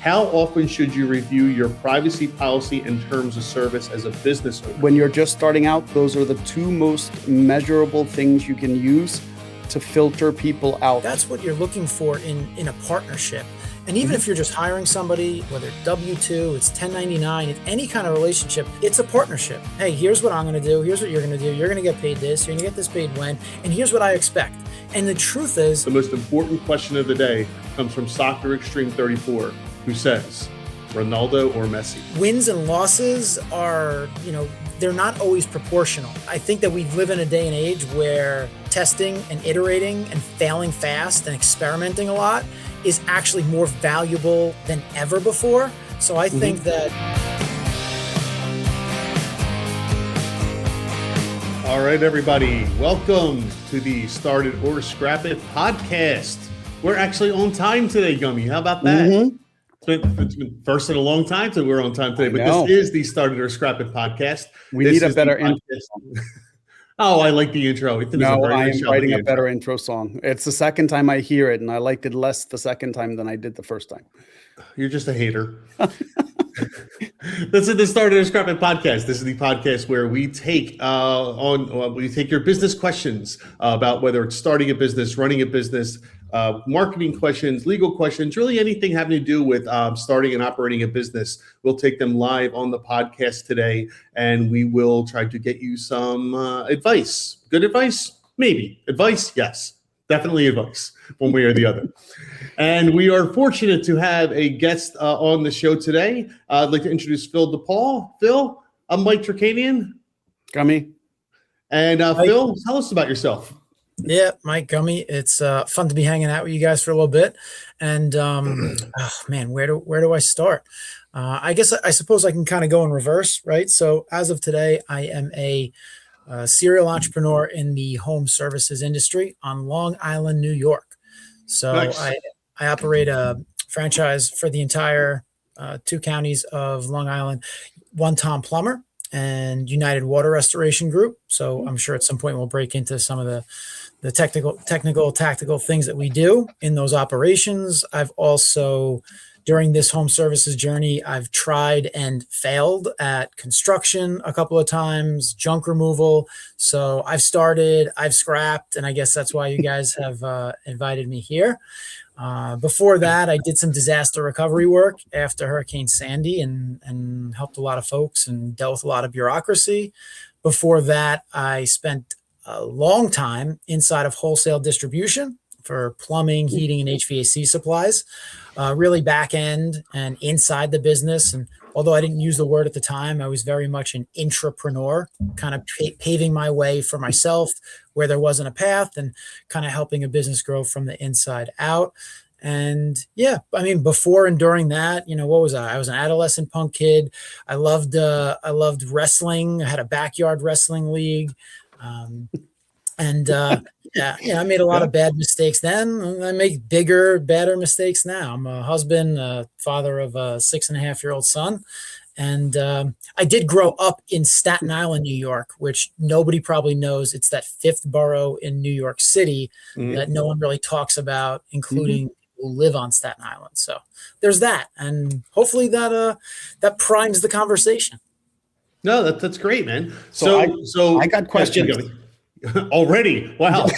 How often should you review your privacy policy and terms of service as a business owner? When you're just starting out, those are the two most measurable things you can use to filter people out. That's what you're looking for in a partnership. And even if you're just hiring somebody, whether it's W-2, it's 1099, it's any kind of relationship, it's a partnership. Hey, here's what I'm going to do. Here's what you're going to do. You're going to get paid this. You're going to get this paid when. And here's what I expect. And the truth is, the most important question of the day comes from Soccer Extreme 34, who says, Ronaldo or Messi? Wins and losses are, they're not always proportional. I think that we live in a day and age where testing and iterating and failing fast and experimenting a lot is actually more valuable than ever before. So I think that... All right, everybody. Welcome to the Start It or Scrap It podcast. We're actually on time today, Gummi. How about that? It's been first in a long time, so we're on time today. But this is the Start It or Scrap It podcast. We need a better intro. Oh, I like the intro. No, I am writing a better intro song. It's the second time I hear it, and I liked it less the second time than I did the first time. You're just a hater. This is the Start It or Scrap It podcast. This is the podcast where we take your business questions about whether it's starting a business, running a business, marketing questions, legal questions, really anything having to do with starting and operating a business. We'll take them live on the podcast today, and we will try to get you some advice. Good advice? Maybe. Advice? Yes. Definitely advice, one way or the other. And we are fortunate to have a guest on the show today. I'd like to introduce Phil DePaul. Phil, I'm Mike Tricanian. Gummi. And Phil, tell us about yourself. Yeah, Mike, Gummi. It's fun to be hanging out with you guys for a little bit. And where do I start? I guess I suppose I can kind of go in reverse, right? So as of today, I am a serial entrepreneur in the home services industry on Long Island, New York. So nice. I operate a franchise for the entire 2 counties of Long Island, One Tom Plumber and United Water Restoration Group. So I'm sure at some point we'll break into some of the technical, tactical things that we do in those operations. I've also, during this home services journey, I've tried and failed at construction a couple of times, junk removal. So I've started, I've scrapped, and I guess that's why you guys have invited me here. Before that, I did some disaster recovery work after Hurricane Sandy and helped a lot of folks and dealt with a lot of bureaucracy. Before that, I spent a long time inside of wholesale distribution for plumbing, heating, and HVAC supplies, really back end and inside the business. And although I didn't use the word at the time, I was very much an intrapreneur, kind of paving my way for myself where there wasn't a path and kind of helping a business grow from the inside out. And yeah, I mean, before and during that, what was I? I was an adolescent punk kid. I loved wrestling. I had a backyard wrestling league. I made a lot of bad mistakes then. I make bigger, badder mistakes now. I'm a husband, a father of a 6.5-year-old son. And I did grow up in Staten Island, New York, which nobody probably knows. It's that 5th borough in New York City that no one really talks about, including people who live on Staten Island. So there's that. And hopefully that primes the conversation. No, that's great, man. So I got questions. Already. Wow.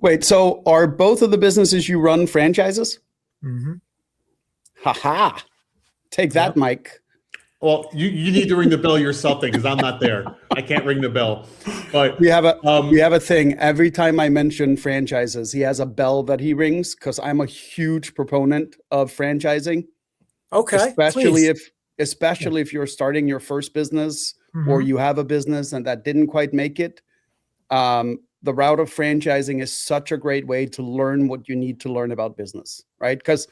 Wait, so are both of the businesses you run franchises? Mm-hmm. Ha. Take that, Mike. Well, you need to ring the bell yourself then, because I'm not there. I can't ring the bell. But we have a thing. Every time I mention franchises, he has a bell that he rings because I'm a huge proponent of franchising. Okay. Especially if you're starting your first business or you have a business and that didn't quite make it. The route of franchising is such a great way to learn what you need to learn about business, right? Because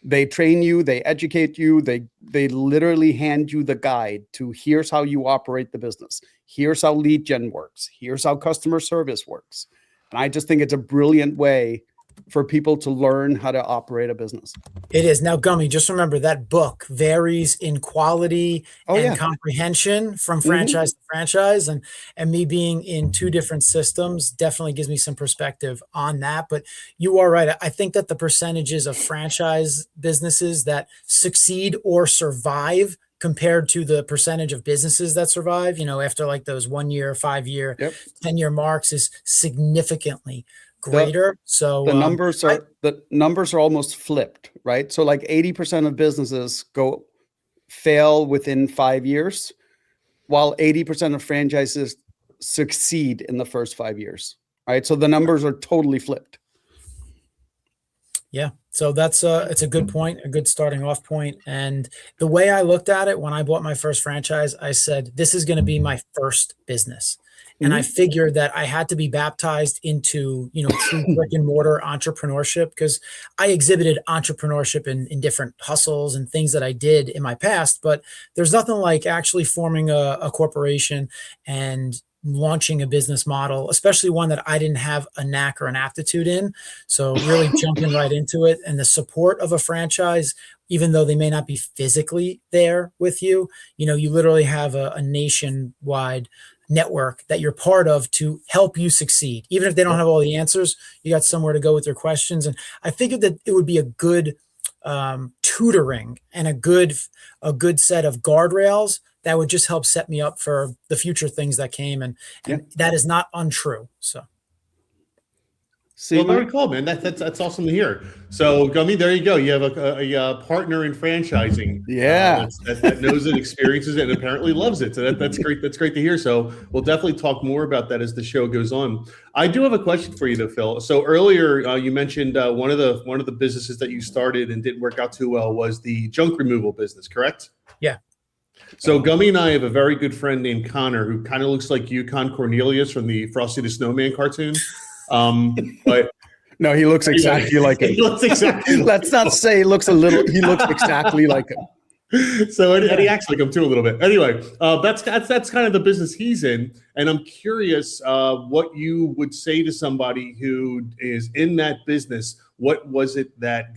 they train you, they educate you, they literally hand you the guide to here's how you operate the business. Here's how lead gen works. Here's how customer service works. And I just think it's a brilliant way for people to learn how to operate a business. It is. Now, Gummi, just remember that book varies in quality and comprehension from franchise to franchise. And me being in two different systems definitely gives me some perspective on that. But you are right. I think that the percentages of franchise businesses that succeed or survive compared to the percentage of businesses that survive, after like those 1 year, 5 year, 10-year marks is significantly greater. So the numbers are almost flipped, right? So like 80% of businesses fail within 5 years, while 80% of franchises succeed in the first 5 years, right? So the numbers are totally flipped. Yeah. So that's it's a good point, a good starting off point. And the way I looked at it when I bought my first franchise, I said, this is going to be my first business. And I figured that I had to be baptized into, true brick and mortar entrepreneurship, because I exhibited entrepreneurship in different hustles and things that I did in my past. But there's nothing like actually forming a corporation and launching a business model, especially one that I didn't have a knack or an aptitude in. So really jumping right into it, and the support of a franchise, even though they may not be physically there with you, you literally have a nationwide network that you're part of to help you succeed. Even if they don't have all the answers, you got somewhere to go with your questions. And I figured that it would be a good tutoring and a good set of guardrails that would just help set me up for the future things that came. And that is not untrue. So. Well, very cool, man. That's awesome to hear. So, Gummi, there you go. You have a partner in franchising. That knows it, experiences it, and apparently loves it. So that's great. That's great to hear. So we'll definitely talk more about that as the show goes on. I do have a question for you, though, Phil. So earlier you mentioned one of the businesses that you started and didn't work out too well was the junk removal business, correct? Yeah. So Gummi and I have a very good friend named Connor who kind of looks like Yukon Cornelius from the Frosty the Snowman cartoon. But no, he looks exactly like him. He looks exactly Let's not say he looks exactly like him. So and he acts like him too a little bit. Anyway, that's kind of the business he's in, and I'm curious what you would say to somebody who is in that business. What was it that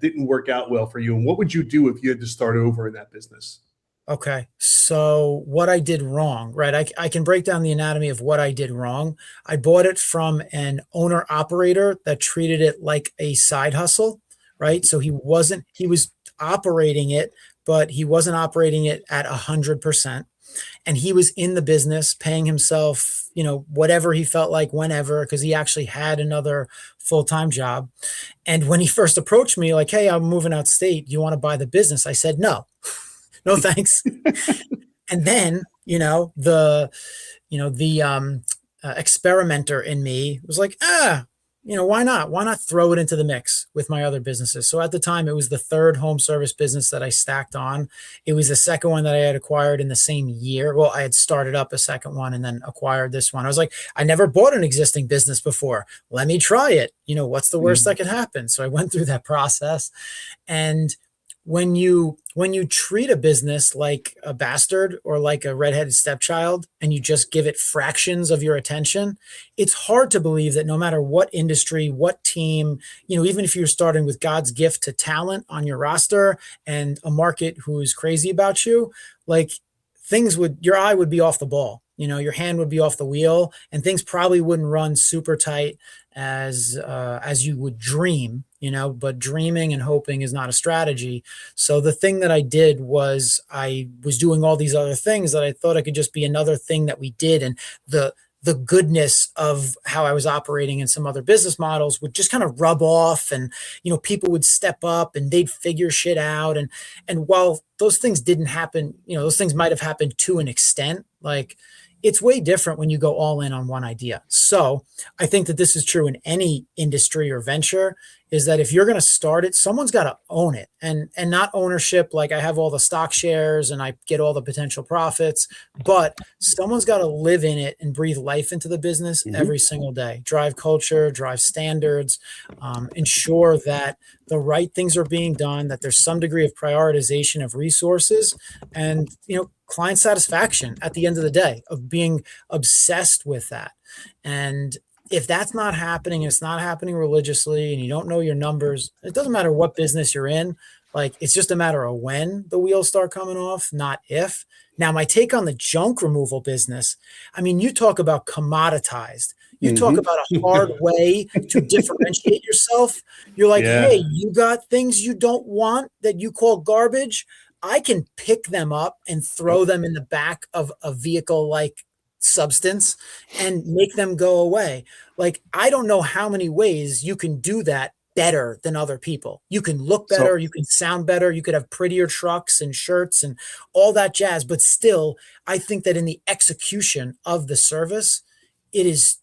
didn't work out well for you, and what would you do if you had to start over in that business? Okay. So what I did wrong, right? I can break down the anatomy of what I did wrong. I bought it from an owner operator that treated it like a side hustle, right? So he was operating it, but he wasn't operating it at 100%. And he was in the business paying himself, whatever he felt like whenever, because he actually had another full-time job. And when he first approached me like, hey, I'm moving out state, do you want to buy the business? I said, no. No, thanks. And then, the experimenter in me was like, why not? Why not throw it into the mix with my other businesses? So at the time, it was the third home service business that I stacked on. It was the second one that I had acquired in the same year. Well, I had started up a second one and then acquired this one. I was like, I never bought an existing business before. Let me try it. What's the worst that could happen? So I went through that process. And when you treat a business like a bastard or like a redheaded stepchild and you just give it fractions of your attention, it's hard to believe that no matter what industry, what team, even if you're starting with God's gift to talent on your roster and a market who's crazy about you, like your eye would be off the ball, your hand would be off the wheel, and things probably wouldn't run super tight as you would dream, but dreaming and hoping is not a strategy. So the thing that I did was I was doing all these other things that I thought I could just be another thing that we did. And the goodness of how I was operating in some other business models would just kind of rub off, and, people would step up and they'd figure shit out. And while those things didn't happen, those things might've happened to an extent, like, it's way different when you go all in on one idea. So I think that this is true in any industry or venture, is that if you're going to start it, someone's got to own it, and not ownership. Like I have all the stock shares and I get all the potential profits, but someone's got to live in it and breathe life into the business every single day, drive culture, drive standards, ensure that the right things are being done, that there's some degree of prioritization of resources, and, client satisfaction at the end of the day, of being obsessed with that. And if that's not happening, it's not happening religiously, and you don't know your numbers, it doesn't matter what business you're in. Like, it's just a matter of when the wheels start coming off, not if. Now, my take on the junk removal business, I mean, you talk about commoditized. You talk about a hard way to differentiate yourself. You're like, hey, you got things you don't want that you call garbage. I can pick them up and throw them in the back of a vehicle like substance and make them go away. Like, I don't know how many ways you can do that better than other people. You can look better, you can sound better, you could have prettier trucks and shirts and all that jazz, but still, I think that in the execution of the service, it is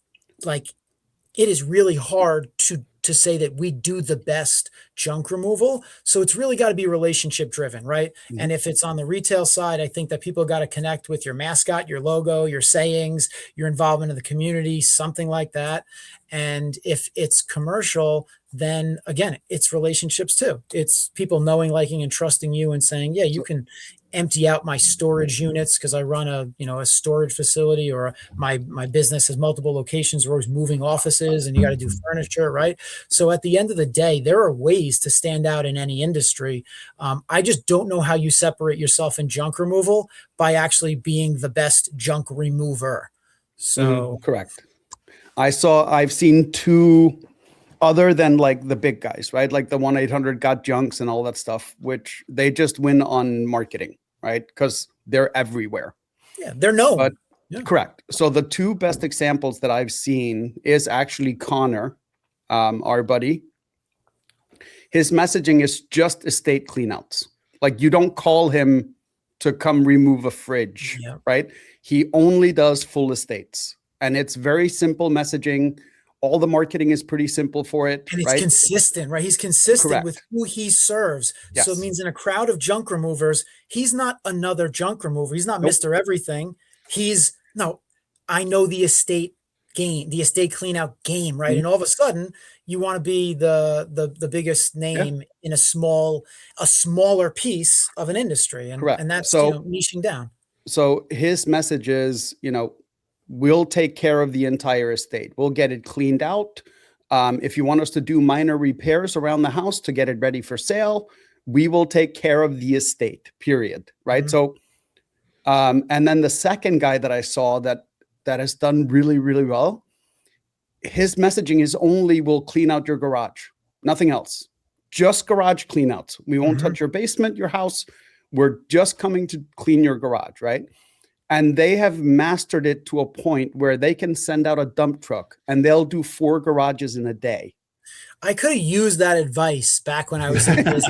really hard to say that we do the best junk removal. So it's really got to be relationship driven, right? And if it's on the retail side, I think that people got to connect with your mascot, your logo, your sayings, your involvement in the community, something like that. And if it's commercial, then again, it's relationships too. It's people knowing, liking, and trusting you and saying, yeah, you can empty out my storage units because I run a storage facility, or my business has multiple locations. We're always moving offices and you got to do furniture, right? So at the end of the day, there are ways to stand out in any industry. I just don't know how you separate yourself in junk removal by actually being the best junk remover. So correct. I've seen two, other than like the big guys, right? Like the 1-800-GOT-JUNKS and all that stuff, which they just win on marketing, right? Because they're everywhere. Yeah, they're known. But correct. So the two best examples that I've seen is actually Connor, our buddy. His messaging is just estate cleanouts. Like, you don't call him to come remove a fridge, right? He only does full estates. And it's very simple messaging. All the marketing is pretty simple for it. And it's consistent, right? He's consistent with who he serves. Yes. So it means in a crowd of junk removers, he's not another junk remover. He's not Mr. Everything. I know the estate game, the estate clean out game, right? And all of a sudden you want to be the biggest name in a smaller piece of an industry. And that's niching down. So his message is, we'll take care of the entire estate. We'll get it cleaned out. If you want us to do minor repairs around the house to get it ready for sale, we will take care of the estate, period. Right. So, and then the second guy that I saw that has done really, really well, his messaging is only, we'll clean out your garage, nothing else, just garage cleanouts. We won't touch your basement, your house. We're just coming to clean your garage. Right. And they have mastered it to a point where they can send out a dump truck and they'll do 4 garages in a day. I could have used that advice back when I was in business.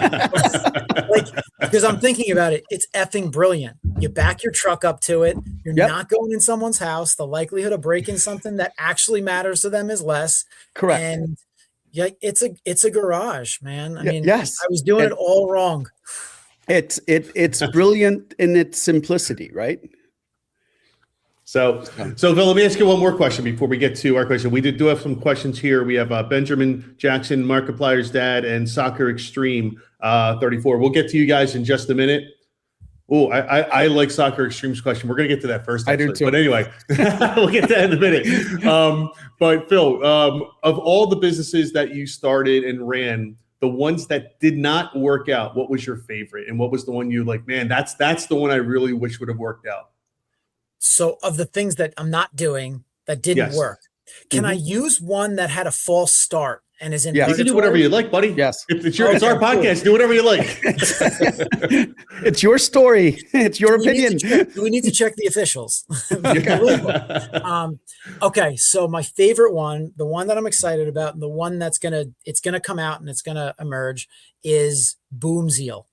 Because I'm thinking about it. It's effing brilliant. You back your truck up to it. You're not going in someone's house. The likelihood of breaking something that actually matters to them is less. Correct. And it's a garage, man. I mean, yes. I was doing it all wrong. It's brilliant in its simplicity, right? So Phil, let me ask you one more question before we get to our question. We do have some questions here. We have Benjamin Jackson, Markiplier's dad, and Soccer Extreme 34. We'll get to you guys in just a minute. Oh, I like Soccer Extreme's question. We're going to get to that first. I do too. But anyway, we'll get to that in a minute. But Phil, of all the businesses that you started and ran, the ones that did not work out, what was your favorite? And what was the one you like, man, that's the one I really wish would have worked out? So of the things that I'm not doing that didn't work, can I use one that had a false start and is in? You can do whatever you like, buddy. Yes. It's our podcast. Do whatever you like. It's your story. It's your opinion. We need to check the officials. Okay. So my favorite one, the one that I'm excited about, and the one that's it's gonna come out and it's gonna emerge, is Boomzeal.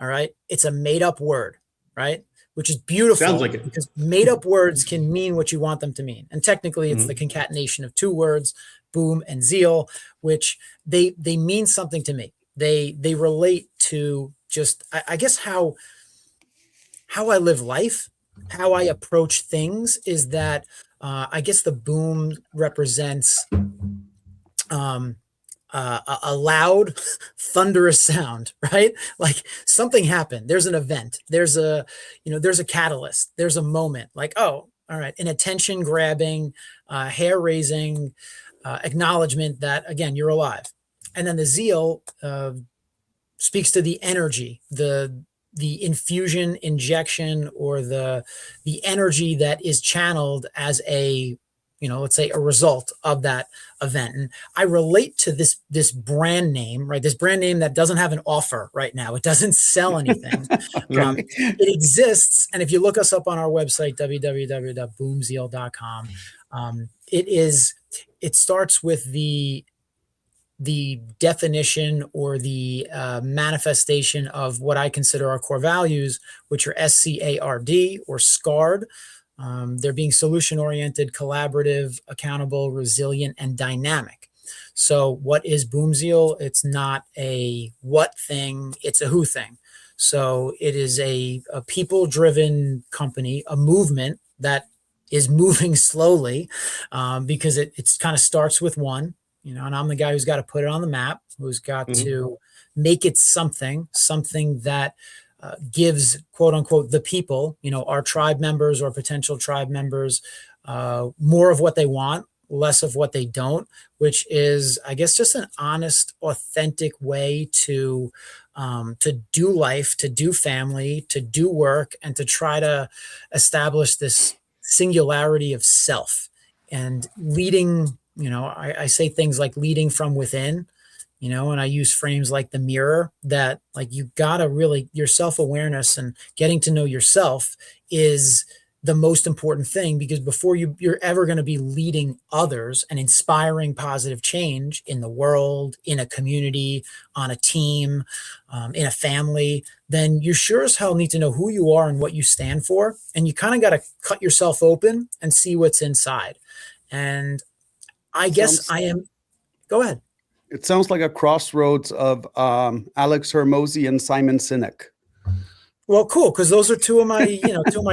All right. It's a made up word, right? Which is beautiful. Sounds like it. Because made up words can mean what you want them to mean. And technically it's the concatenation of 2 words, boom and zeal, which they mean something to me. They relate to just, I guess how I live life, how I approach things is that I guess the boom represents a loud, thunderous sound, right? Like something happened. There's an event. There's a catalyst. There's a moment. Like, oh, all All right. An attention grabbing, hair raising acknowledgement that, again, you're alive. And then the zeal speaks to the energy, the infusion, injection, or the energy that is channeled as a, let's say, a result of that event. And I relate to this brand name, right? This brand name that doesn't have an offer right now. It doesn't sell anything. It exists. And if you look us up on our website, www.boomzeal.com, it starts with the definition or the manifestation of what I consider our core values, which are SCARD or SCARD. They're being solution-oriented, collaborative, accountable, resilient, and dynamic. So what is Boomzeal? It's not a what thing, it's a who thing. So it is a people-driven company, a movement that is moving slowly because it kind of starts with one, and I'm the guy who's got to put it on the map, who's got to make it something that gives, quote unquote, the people, our tribe members or potential tribe members, more of what they want, less of what they don't, which is, I guess, just an honest, authentic way to do life, to do family, to do work, and to try to establish this singularity of self and leading. I say things like leading from within, and I use frames like the mirror, that like you gotta really, your self-awareness and getting to know yourself is the most important thing, because before you're ever going to be leading others and inspiring positive change in the world, in a community, on a team, in a family, then you sure as hell need to know who you are and what you stand for. And you kind of got to cut yourself open and see what's inside. And I guess go ahead. It sounds like a crossroads of Alex Hormozy and Simon Sinek. Well, cool, because those are two of my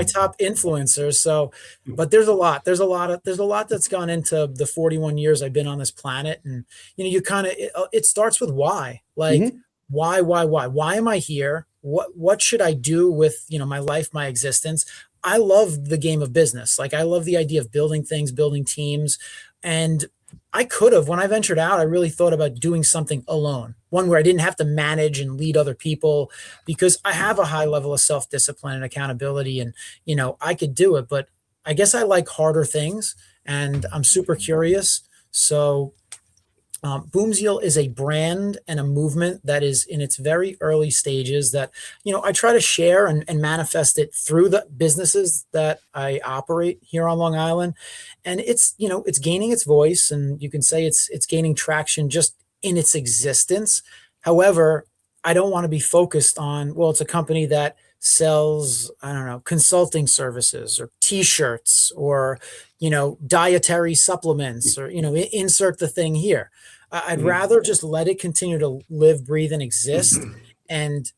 top influencers. So, but there's a lot that's gone into the 41 years I've been on this planet, and you kind of it starts with why, like why am I here? What should I do with my life, my existence? I love the game of business. Like I love the idea of building things, building teams, and I could have, when I ventured out, I really thought about doing something alone, one where I didn't have to manage and lead other people, because I have a high level of self-discipline and accountability, and, I could do it, but I guess I like harder things and I'm super curious. So Boomzeal is a brand and a movement that is in its very early stages that, I try to share and manifest it through the businesses that I operate here on Long Island. And it's, it's gaining its voice, and you can say it's gaining traction just in its existence. However, I don't want to be focused on, well, it's a company that sells, I don't know, consulting services or t-shirts or, dietary supplements or, insert the thing here. I'd rather just let it continue to live, breathe, and exist. And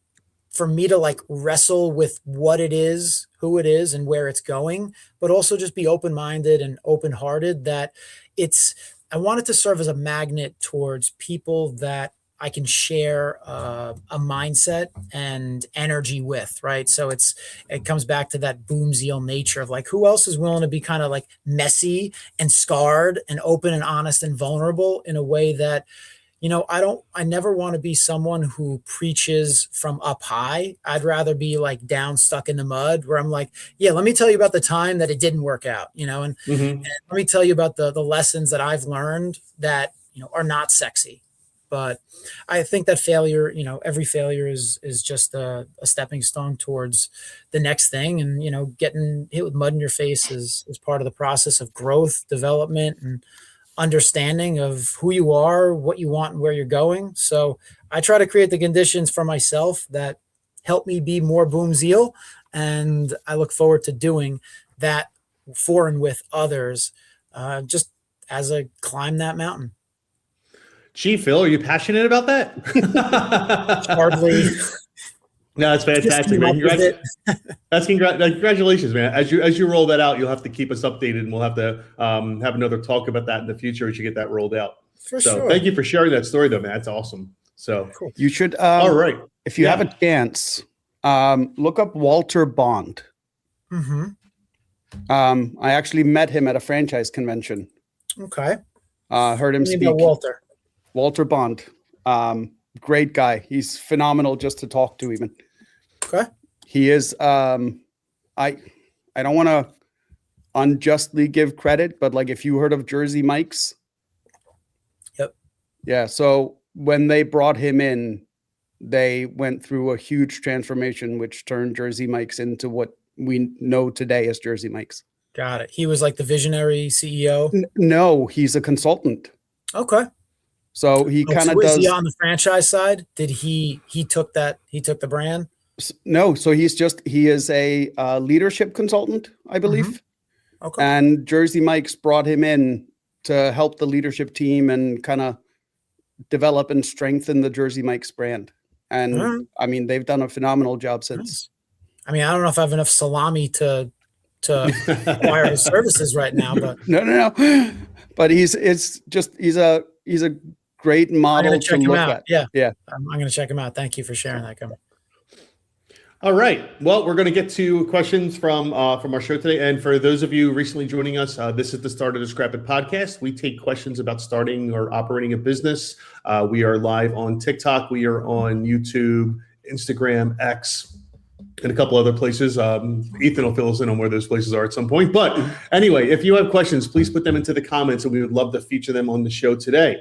for me to like wrestle with what it is, who it is, and where it's going, but also just be open-minded and open-hearted, that I want it to serve as a magnet towards people that I can share a mindset and energy with, right? So it comes back to that Boomzeal nature of like, who else is willing to be kind of like messy and scarred and open and honest and vulnerable in a way that, I never want to be someone who preaches from up high. I'd rather be like down, stuck in the mud, where I'm like, yeah, let me tell you about the time that it didn't work out, and let me tell you about the lessons that I've learned that, are not sexy. But I think that failure, every failure is just a stepping stone towards the next thing. And, getting hit with mud in your face is part of the process of growth, development, and understanding of who you are, what you want, and where you're going. So I try to create the conditions for myself that help me be more Boomzeal. And I look forward to doing that for and with others, just as I climb that mountain. Gee, Phil, are you passionate about that? Hardly. No, that's fantastic, man. Congratulations, man. As you roll that out, you'll have to keep us updated, and we'll have to have another talk about that in the future as you get that rolled out. For sure. Thank you for sharing that story, though, man. That's awesome. So cool. You should. All right. If you have a chance, look up Walter Bond. I actually met him at a franchise convention. Okay. Heard him Tell me speak. about Walter. Walter Bond. Great guy. He's phenomenal just to talk to even. Okay. He is, I don't want to unjustly give credit, but like if you heard of Jersey Mike's. Yep. Yeah. So when they brought him in, they went through a huge transformation, which turned Jersey Mike's into what we know today as Jersey Mike's. Got it. He was like the visionary CEO. No, he's a consultant. Okay. So he kind of is does. he on the franchise side? Did he took the brand? No, so he is a leadership consultant, I believe. Okay. And Jersey Mike's brought him in to help the leadership team and kind of develop and strengthen the Jersey Mike's brand. And I mean, they've done a phenomenal job since. Nice. I mean, I don't know if I have enough salami to acquire his services right now, but no. But he's a great model to look at. Yeah. I'm going to check him out. Thank you for sharing that, Gummi. All right. Well, we're going to get to questions from our show today. And for those of you recently joining us, this is the Start It or Scrap It podcast. We take questions about starting or operating a business. We are live on TikTok. We are on YouTube, Instagram, X, and a couple other places. Ethan will fill us in on where those places are at some point. But anyway, if you have questions, please put them into the comments, and we would love to feature them on the show today.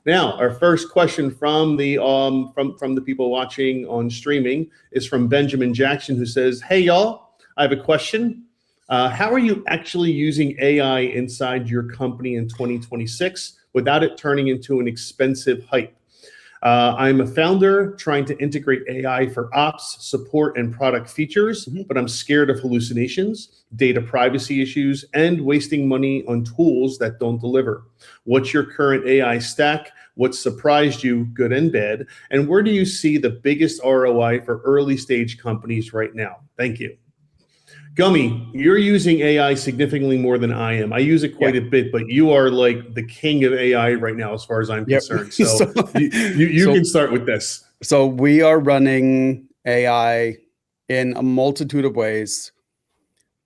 Now, our first question from the people watching on streaming is from Benjamin Jackson, who says, "Hey, y'all, I have a question. How are you actually using AI inside your company in 2026 without it turning into an expensive hype? I'm a founder trying to integrate AI for ops, support, and product features, but I'm scared of hallucinations, data privacy issues, and wasting money on tools that don't deliver. What's your current AI stack? What surprised you, good and bad? And where do you see the biggest ROI for early stage companies right now? Thank you." Gummi, you're using AI significantly more than I am. I use it quite a bit, but you are like the king of AI right now, as far as I'm concerned. So, you can start with this. So we are running AI in a multitude of ways.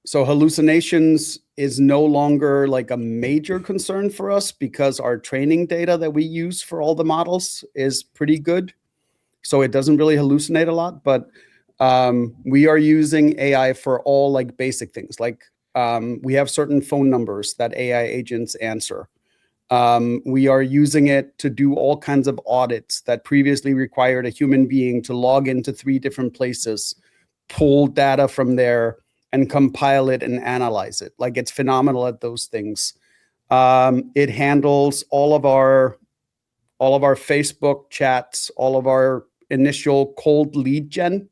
So hallucinations is no longer like a major concern for us because our training data that we use for all the models is pretty good. So it doesn't really hallucinate a lot, but we are using AI for all like basic things. Like we have certain phone numbers that AI agents answer. We are using it to do all kinds of audits that previously required a human being to log into 3 different places, pull data from there, and compile it and analyze it. Like it's phenomenal at those things. It handles all of our Facebook chats, all of our initial cold lead gen.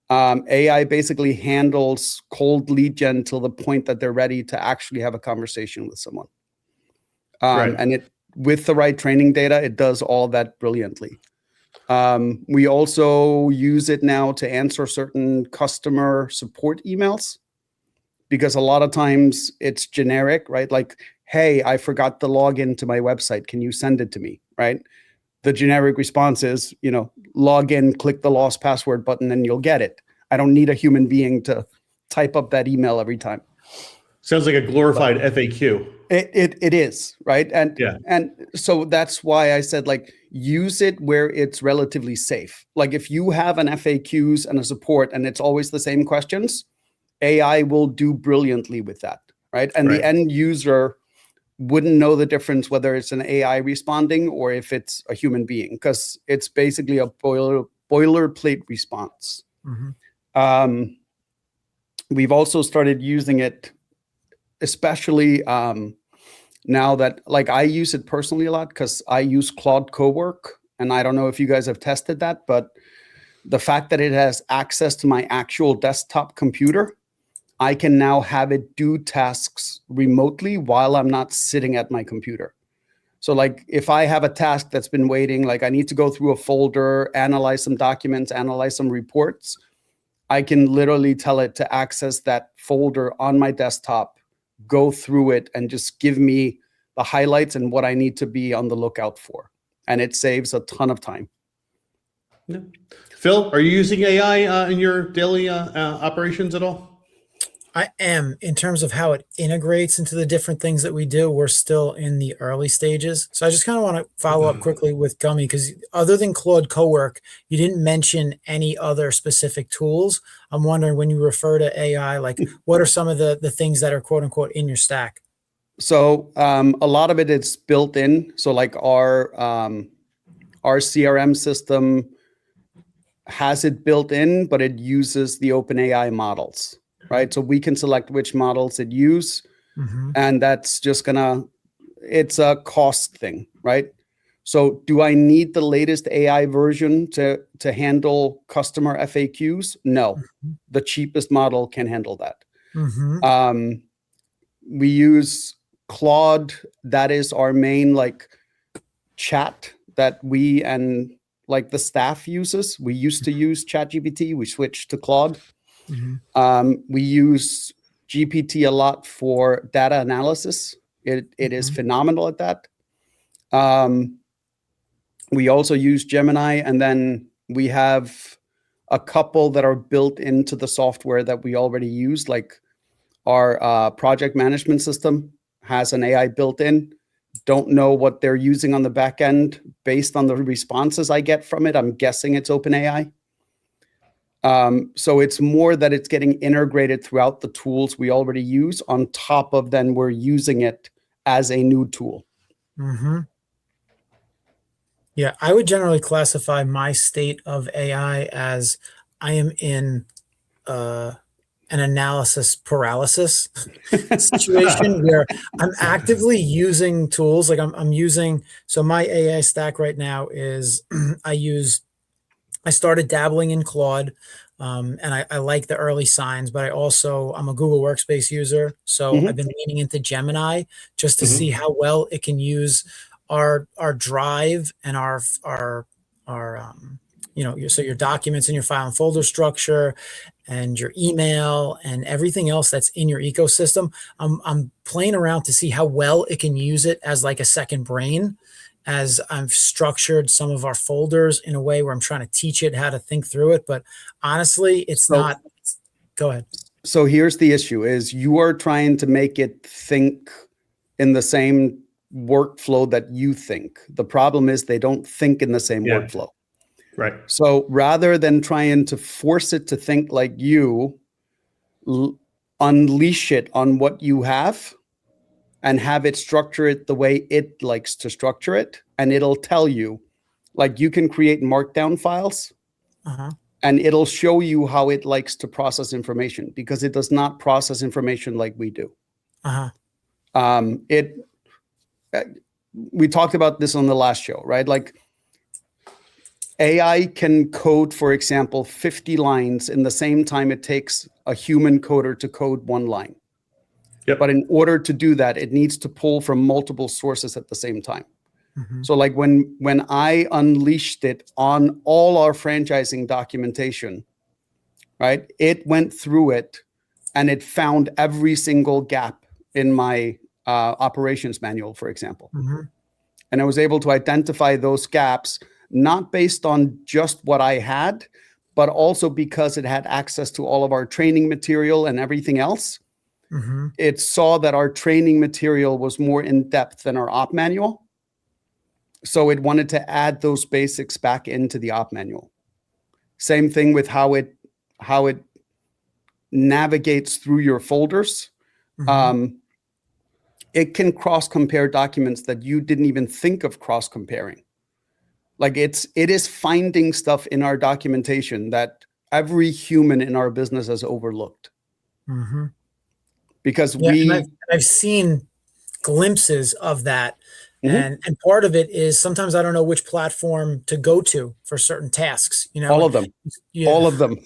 AI basically handles cold lead gen till the point that they're ready to actually have a conversation with someone. And it, with the right training data, it does all that brilliantly. We also use it now to answer certain customer support emails, because a lot of times it's generic, right? Like, hey, I forgot to log into my website. Can you send it to me, right? The generic response is, log in, click the lost password button, and you'll get it. I don't need a human being to type up that email every time. Sounds like a glorified FAQ. It is, right? And so that's why I said, like, use it where it's relatively safe. Like if you have an FAQs and a support and it's always the same questions, AI will do brilliantly with that, right? And the end user wouldn't know the difference whether it's an AI responding or if it's a human being, because it's basically a boilerplate response. We've also started using it, especially now that, like, I use it personally a lot because I use Claude Coworker, and I don't know if you guys have tested that, but the fact that it has access to my actual desktop computer, I can now have it do tasks remotely while I'm not sitting at my computer. So like if I have a task that's been waiting, like I need to go through a folder, analyze some documents, analyze some reports, I can literally tell it to access that folder on my desktop, go through it, and just give me the highlights and what I need to be on the lookout for. And it saves a ton of time. Yeah. Phil, are you using AI in your daily operations at all? I am. In terms of how it integrates into the different things that we do, we're still in the early stages. So I just kind of want to follow up quickly with Gummi, because other than Claude Coworker, you didn't mention any other specific tools. I'm wondering, when you refer to AI, like what are some of the things that are quote unquote in your stack? So a lot of it is built in. So like our CRM system has it built in, but it uses the OpenAI models, right? So we can select which models it use, and that's just it's a cost thing, right? So do I need the latest AI version to handle customer FAQs? No, the cheapest model can handle that. We use Claude. That is our main like chat that we and like the staff uses. We used to use ChatGPT. We switched to Claude. We use GPT a lot for data analysis. It is phenomenal at that. We also use Gemini, and then we have a couple that are built into the software that we already use, like our project management system has an AI built in. Don't know what they're using on the back end. Based on the responses I get from it, I'm guessing it's OpenAI. So it's more that it's getting integrated throughout the tools we already use, on top of then we're using it as a new tool. Yeah, I would generally classify my state of AI as I am in an analysis paralysis situation where I'm actively using tools. Like I'm using, so my AI stack right now is I started dabbling in Claude, and I like the early signs, but I'm a Google Workspace user. So I've been leaning into Gemini just to see how well it can use our drive and our so your documents and your file and folder structure and your email and everything else that's in your ecosystem. I'm playing around to see how well it can use it as like a second brain, as I've structured some of our folders in a way where I'm trying to teach it how to think through it. But honestly, go ahead. So here's the issue is you are trying to make it think in the same workflow that you think. The problem is they don't think in the same workflow. Right. So rather than trying to force it to think like you, unleash it on what you have and have it structure it the way it likes to structure it. And it'll tell you, like you can create markdown files and it'll show you how it likes to process information, because it does not process information like we do. We talked about this on the last show, right? Like AI can code, for example, 50 lines in the same time it takes a human coder to code one line. But in order to do that, it needs to pull from multiple sources at the same time. So like when I unleashed it on all our franchising documentation, right? It went through it and it found every single gap in my operations manual, for example. And I was able to identify those gaps, not based on just what I had, but also because it had access to all of our training material and everything else. It saw that our training material was more in depth than our op manual. So it wanted to add those basics back into the op manual. Same thing with how it navigates through your folders. It can cross-compare documents that you didn't even think of cross-comparing. Like it is finding stuff in our documentation that every human in our business has overlooked. Because I've seen glimpses of that. And part of it is sometimes I don't know which platform to go to for certain tasks. All of them. All of them.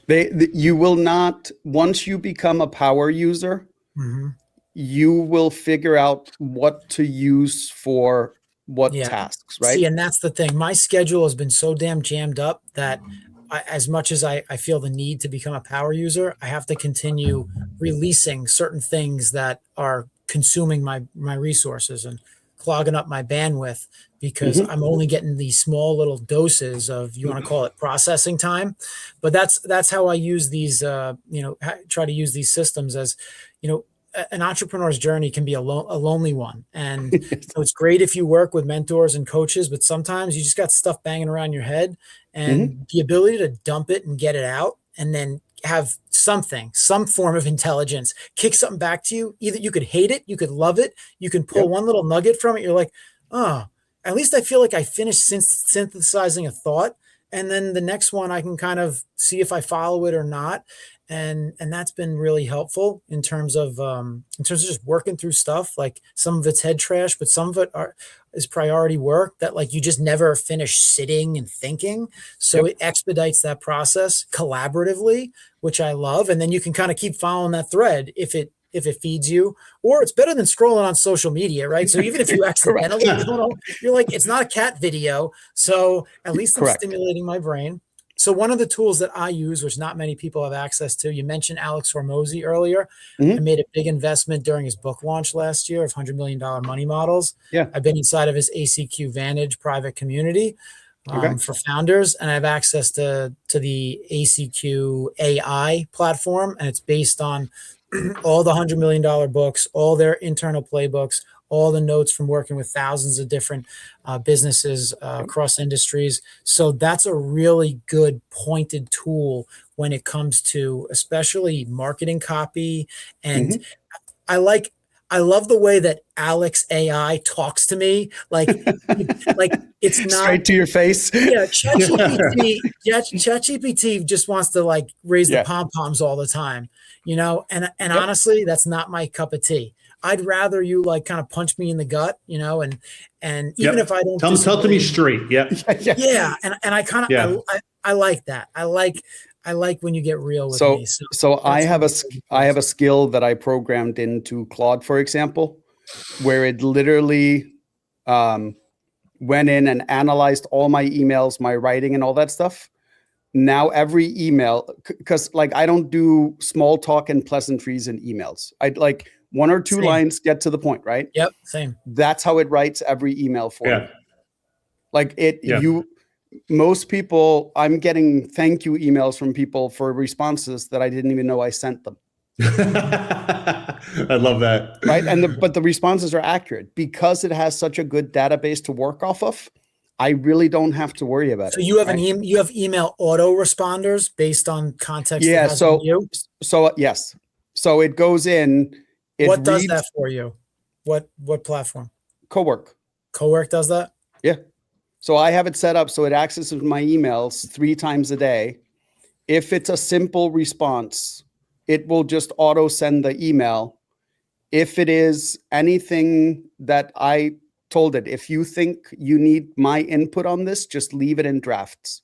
You will not, once you become a power user, you will figure out what to use for what tasks, right? See, and that's the thing. My schedule has been so damn jammed up that as much as I feel the need to become a power user, I have to continue releasing certain things that are consuming my resources and clogging up my bandwidth, because I'm only getting these small little doses of, you want to call it processing time, but that's how I use these, try to use these systems as, an entrepreneur's journey can be a lonely one. And it's great if you work with mentors and coaches, but sometimes you just got stuff banging around your head, and the ability to dump it and get it out, and then have some form of intelligence kick something back to you. Either you could hate it, you could love it, you can pull one little nugget from it. You're like, oh, at least I feel like I finished synthesizing a thought. And then the next one, I can kind of see if I follow it or not. And that's been really helpful in terms of just working through stuff. Like, some of it's head trash, but some of it is priority work that, like, you just never finish sitting and thinking. So it expedites that process collaboratively, which I love. And then you can kind of keep following that thread if it feeds you, or it's better than scrolling on social media, right? So even if you accidentally, you're like, it's not a cat video. So at least I'm stimulating my brain. So one of the tools that I use, which not many people have access to, you mentioned Alex Hormozy earlier. I made a big investment during his book launch last year of $100 million money models. Yeah. I've been inside of his ACQ Vantage private community for founders, and I have access to the ACQ AI platform, and it's based on all the $100 million books, all their internal playbooks, all the notes from working with thousands of different businesses across industries. So that's a really good pointed tool when it comes to especially marketing copy. And I love the way that Alex AI talks to me. Like it's not straight to your face. Yeah, ChatGPT just wants to, like, raise the pom-poms all the time, and honestly, that's not my cup of tea. I'd rather you, like, kind of punch me in the gut, and even if I don't tell to me straight. Yeah. And I kind of, I like that. I like when you get real with me. So I have a skill that I programmed into Claude, for example, where it literally went in and analyzed all my emails, my writing, and all that stuff. Now every email, because, like, I don't do small talk and pleasantries in emails. I'd like one or two lines, get to the point, right? Yep, same. That's how it writes every email for me. Like most people, I'm getting thank you emails from people for responses that I didn't even know I sent them. I love that. Right. But the responses are accurate because it has such a good database to work off of. I really don't have to worry about it. So you have you have email auto responders based on context. Yeah. So yes. So it goes in. What does that for you? What platform? Coworker does that? Yeah. So I have it set up so it accesses my emails 3 times a day. If it's a simple response, it will just auto send the email. If it is anything that I told it, if you think you need my input on this, just leave it in drafts.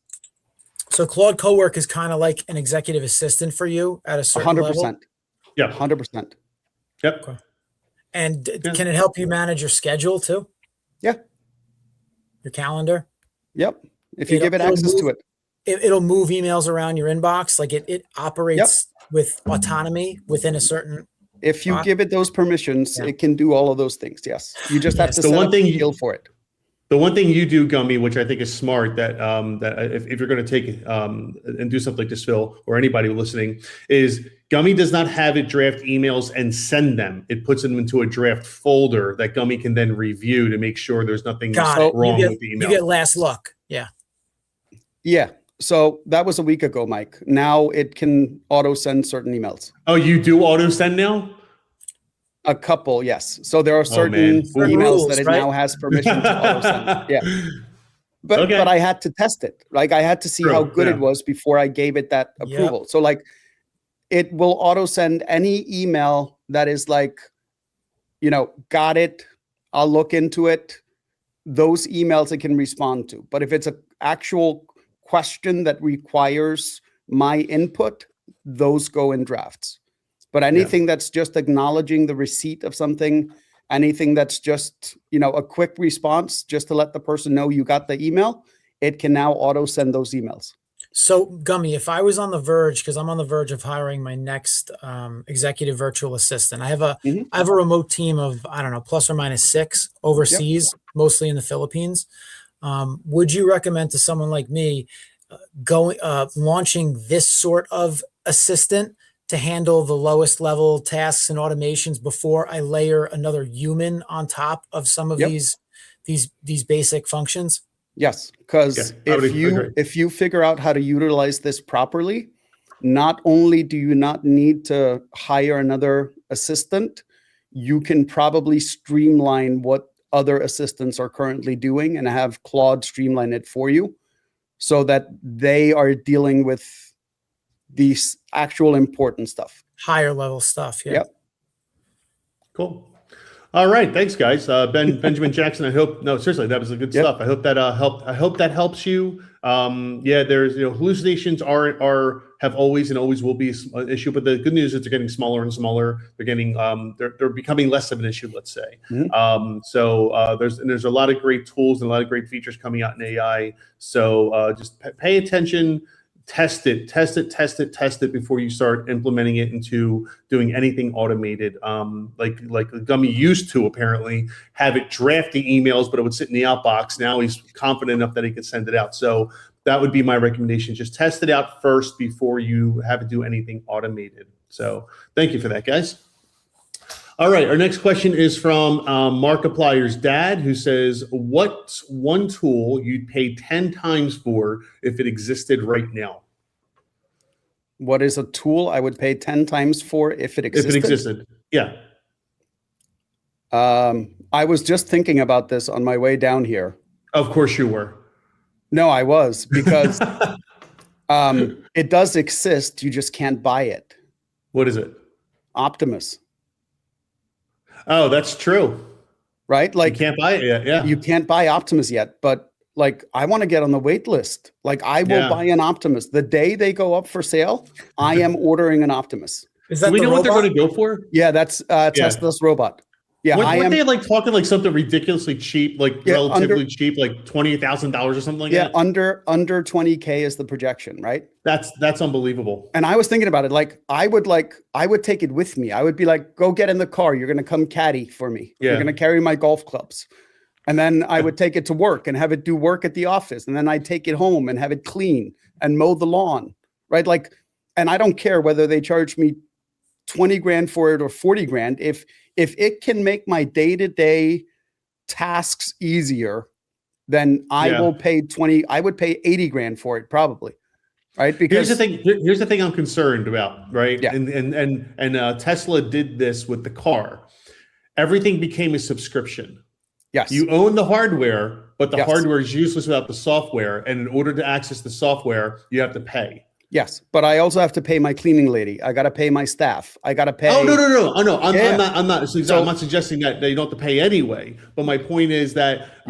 So Claude Coworker is kind of like an executive assistant for you at a certain 100%. level? Yeah. 100%. Yep. Okay. And can it help you manage your schedule too? Yeah. Your calendar? Yep. If you give it access to it. It'll move emails around your inbox. Like it operates with autonomy within a certain. If you give it those permissions, it can do all of those things. Yes. You just have to set up a skill for it. The one thing you do, Gummi, which I think is smart, that if you're going to take and do something like this, Phil, or anybody listening, is Gummi does not have it draft emails and send them. It puts them into a draft folder that Gummi can then review to make sure there's nothing wrong with the email. You get last look. Yeah. Yeah. So that was a week ago, Mike. Now it can auto send certain emails. Oh, you do auto send now? A couple, yes. So there are certain emails that it now has permission to auto send. Yeah. But I had to test it. Like I had to see how good it was before I gave it that approval. So like it will auto send any email that is like, got it. I'll look into it. Those emails it can respond to. But if it's an actual question that requires my input, those go in drafts. But anything that's just acknowledging the receipt of something, anything that's just, a quick response just to let the person know you got the email, it can now auto send those emails. So, Gummy, if I was on the verge, because I'm on the verge of hiring my next executive virtual assistant, Mhm. I have a remote team of, I don't know, plus or minus 6 overseas, mostly in the Philippines. Would you recommend to someone like me launching this sort of assistant to handle the lowest level tasks and automations before I layer another human on top of some of Yep. these basic functions? Yes, because I would agree. if you figure out how to utilize this properly, not only do you not need to hire another assistant, you can probably streamline what other assistants are currently doing and have Claude streamline it for you so that they are dealing with the actual important stuff. Higher level stuff. Yeah. Yep. Cool. All right, thanks, guys. Benjamin Jackson. I hope seriously, that was a good Yep. stuff. I hope that helped. I hope that helps you. Yeah, there's hallucinations have always and always will be an issue, but the good news is they're getting smaller and smaller. They're getting they're becoming less of an issue. Let's say. So there's a lot of great tools and a lot of great features coming out in AI. So just pay attention. Test it before you start implementing it into doing anything automated. Like Gummi used to apparently have it draft the emails, but it would sit in the outbox. Now he's confident enough that he could send it out. So that would be my recommendation. Just test it out first before you have to do anything automated. So thank you for that, guys. All right, our next question is from Markiplier's dad, who says, what's one tool you'd pay 10 times for if it existed right now? What is a tool I would pay 10 times for if it existed? If it existed, yeah. I was just thinking about this on my way down here. Of course you were. No, I was, because it does exist. You just can't buy it. What is it? Optimus. Oh, that's true. Right? Like, you can't buy it yet. Yeah. You can't buy Optimus yet, but like, I want to get on the wait list. Like, I will buy an Optimus. The day they go up for sale, I am ordering an Optimus. Is that Do we know what they're robot? going to go for? Yeah, that's Tesla's robot. Yeah, weren't they like talking like something ridiculously cheap, like relatively cheap, like $20,000 or something like that? Yeah, under 20K is the projection, right? That's unbelievable. And I was thinking about it. I would take it with me. I would be like, go get in the car. You're going to come caddy for me. Yeah. You're going to carry my golf clubs. And then I would take it to work and have it do work at the office. And then I'd take it home and have it clean and mow the lawn, right? Like, and I don't care whether they charge me 20 grand for it or 40 grand. If it can make my day-to-day tasks easier, then I will pay 20. I would pay 80 grand for it probably. Right. Because here's the thing I'm concerned about. Right. Yeah. And Tesla did this with the car. Everything became a subscription. Yes. You own the hardware, but the hardware is useless without the software. And in order to access the software, you have to pay. Yes, but I also have to pay my cleaning lady. I got to pay my staff. I got to pay. Oh, no. Oh, no. I'm not suggesting that you don't have to pay anyway. But my point is that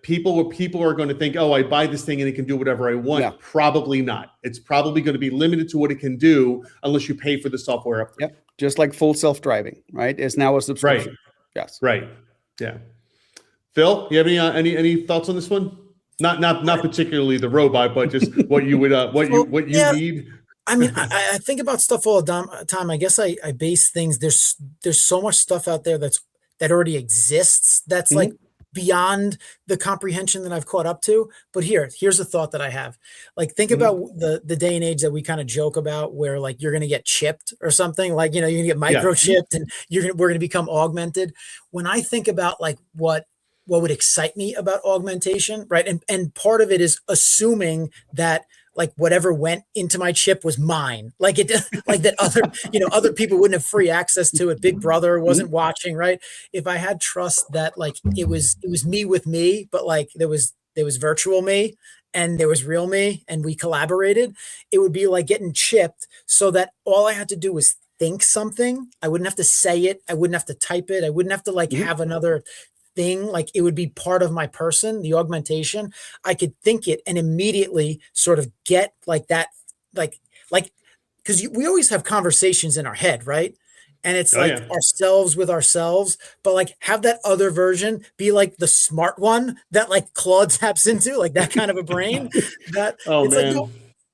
people are going to think, oh, I buy this thing and it can do whatever I want. Yeah. Probably not. It's probably going to be limited to what it can do unless you pay for the software upgrade. Yep. Just like full self-driving, right? Is now a subscription. Right. Yes. Right. Yeah. Phil, you have any thoughts on this one? Not particularly the robot, but just what you would what you need. I mean, I think about stuff all the time. I guess I base things. There's so much stuff out there that already exists. That's like beyond the comprehension that I've caught up to. But here's a thought that I have. Like, think about the day and age that we kind of joke about, where like you're going to get chipped or something. Like, you're going to get microchipped and we're going to become augmented. When I think about like what would excite me about augmentation, right? And part of it is assuming that like whatever went into my chip was mine, like that other people wouldn't have free access to it. Big Brother wasn't watching, right? If I had trust that like it was me with me, but like there was virtual me and there was real me and we collaborated, it would be like getting chipped so that all I had to do was think something. I wouldn't have to say it. I wouldn't have to type it. I wouldn't have to like have another thing. Like, it would be part of my person, the augmentation. I could think it and immediately sort of get like that, like, because we always have conversations in our head, right? and it's Oh, like yeah. ourselves with ourselves, but like have that other version be like the smart one that like Claude taps into, like that kind of a brain that Oh, it's like, man. no,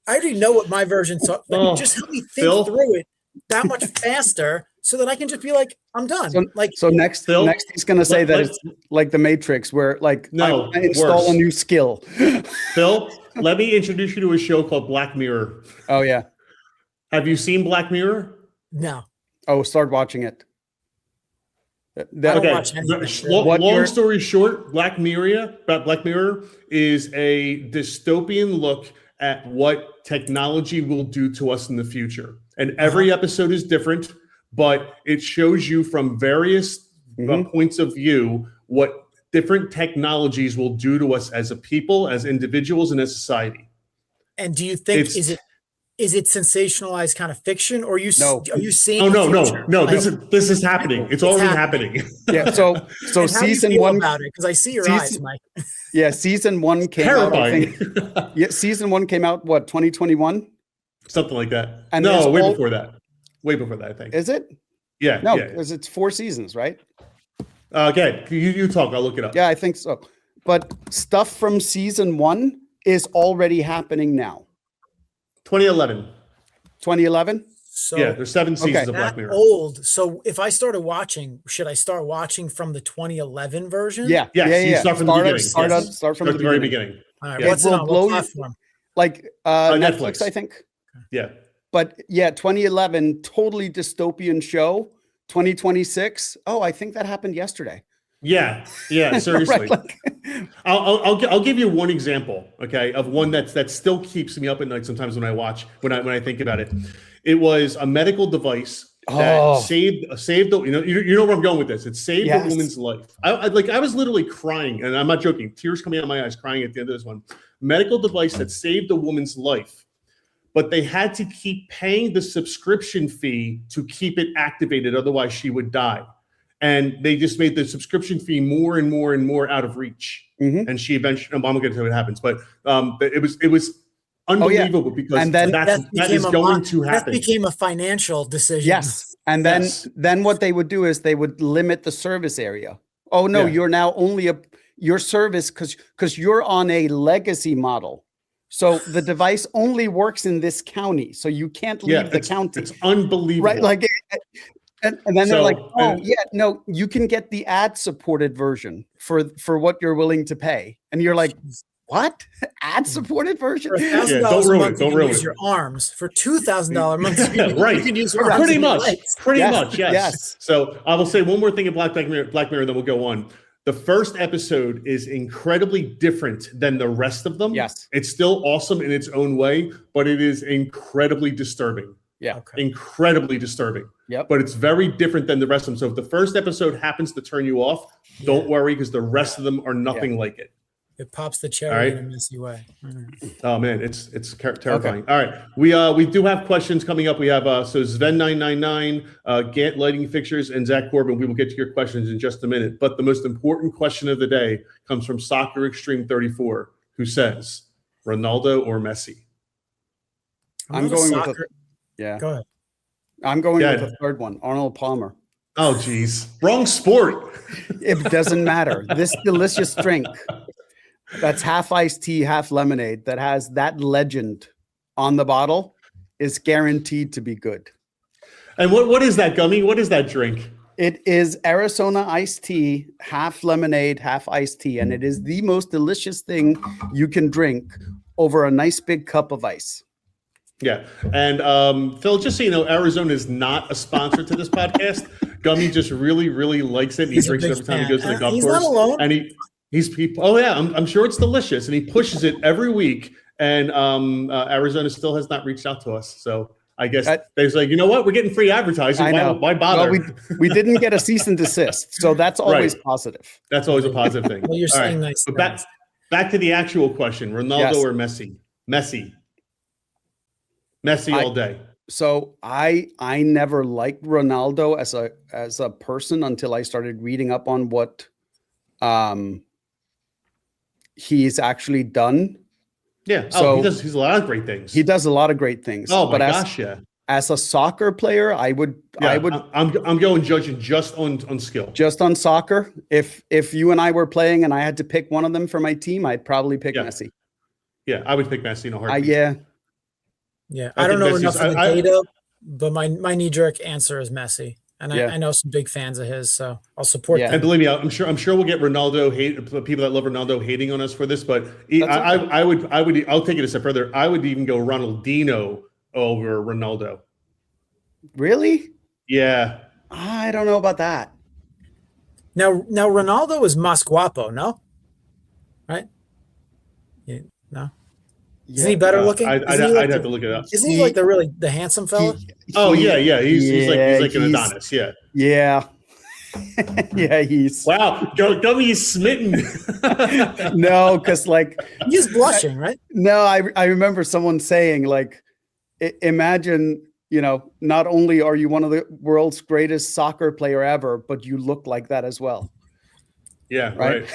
I already know what my version thought, but Oh, just help me think Phil? through it that much faster so that I can just be like, I'm done. So next Phil, he's going to say that let- it's like the Matrix, where like No, I install worse. a new skill. Phil, let me introduce you to a show called Black Mirror. Oh yeah. Have you seen Black Mirror? No. Oh, start watching it. I don't Okay. watch anything, Long story short, Black Mirror is a dystopian look at what technology will do to us in the future. And every episode is different, but it shows you from various points of view what different technologies will do to us as a people, as individuals, and as society. And do you think is it sensationalized kind of fiction, or are you seeing? Oh no, future? no! Like, This is happening. It's already happening. Yeah. So and season one about it, because I see your eyes, Mike. Yeah, season one came Terrifying. out. I think, yeah, season one came out what, 2021? Something like that. And no, way before that. Way before that, I think. Is it? Yeah. No, yeah. because it's 4 seasons, right? Okay, you talk. I'll look it up. Yeah, I think so. But stuff from season one is already happening now. 2011. 2011? So Yeah, there's 7 seasons of Black that Mirror. old. So if I started watching, should I start watching from the 2011 version? Yeah. Yes, you start from the beginning. Start from the very beginning. beginning. All right. Yeah. What's it on? What platform? Like Netflix, I think. Yeah. But yeah, 2011, totally dystopian show. 2026. Oh, I think that happened yesterday. Yeah. Seriously. Right, like, I'll give you one example, okay, of one that still keeps me up at night sometimes when I think about it. It was a medical device that saved the, you know where I'm going with this. It saved a woman's life. I was literally crying, and I'm not joking, tears coming out of my eyes, crying at the end of this one. Medical device that saved a woman's life, but they had to keep paying the subscription fee to keep it activated, otherwise she would die. And they just made the subscription fee more and more and more out of reach. And she eventually, I'm going to tell you what happens, but it was unbelievable because and then that is going to happen. That became a financial decision. Yes. And then what they would do is they would limit the service area. Oh no, you're now only your service because you're on a legacy model. So the device only works in this county. So you can't leave the county. It's unbelievable. Right. Like, and then they're like, oh yeah, no, you can get the ad supported version for what you're willing to pay. And you're like, what? Ad supported version? For $1,000 a month, you can use your arms. For $2,000 a month, you can use your arms. Pretty much, yes. So I will say one more thing in Black Mirror, and then we'll go on. The first episode is incredibly different than the rest of them. Yes. It's still awesome in its own way, but it is incredibly disturbing. Yeah. Okay. Incredibly disturbing. Yep. But it's very different than the rest of them. So if the first episode happens to turn you off, don't worry, because the rest of them are nothing like it. It pops the cherry in a messy way. Oh man, it's terrifying. Okay. All right, we do have questions coming up. We have so Sven999, Gantt Lighting Fixtures, and Zach Corbin. We will get to your questions in just a minute. But the most important question of the day comes from Soccer Extreme 34, who says, Ronaldo or Messi? I'm going with Go ahead. I'm going with the third one, Arnold Palmer. Oh geez, wrong sport. It doesn't matter. This delicious drink that's half iced tea, half lemonade, that has that legend on the bottle is guaranteed to be good. And what is that, Gummi? What is that drink? It is Arizona iced tea, half lemonade, half iced tea, and it is the most delicious thing you can drink over a nice big cup of ice. Yeah. And Phil, just so you know, Arizona is not a sponsor to this podcast. Gummi just really, really likes it. And he drinks it every time he goes to the golf course. He's not alone. And I'm sure it's delicious. And he pushes it every week. And Arizona still has not reached out to us. So I guess they're like, you know what? We're getting free advertising. Why bother? Well, we didn't get a cease and desist. So that's always positive. That's always a positive thing. Well, you're saying nice things. But back to the actual question, Ronaldo or Messi? Messi all day. So I never liked Ronaldo as a person until I started reading up on what he's actually done. Yeah. So he does a lot of great things. He does a lot of great things. Oh my gosh, yeah. As a soccer player, I would I'm going judging just on skill. just on soccer. If you and I were playing and I had to pick one of them for my team, I'd probably pick Messi. Yeah, I would pick Messi in a heartbeat. Yeah. I don't know enough of the data, but my knee-jerk answer is Messi. And I know some big fans of his, so I'll support them. And believe me, I'm sure we'll get Ronaldo people that love Ronaldo hating on us for this, but I'll take it a step further. I would even go Ronaldinho over Ronaldo. Really? Yeah. I don't know about that. Now Ronaldo is mas guapo, no? Right? Yeah, no. Isn't he better looking? I'd have to look it up. Isn't he like the handsome fella? He's like an Adonis. Yeah. Yeah. Yeah, he's wow. Gummi is smitten. No, because like he's blushing, right? No, I remember someone saying like, imagine, not only are you one of the world's greatest soccer player ever, but you look like that as well. Yeah, right.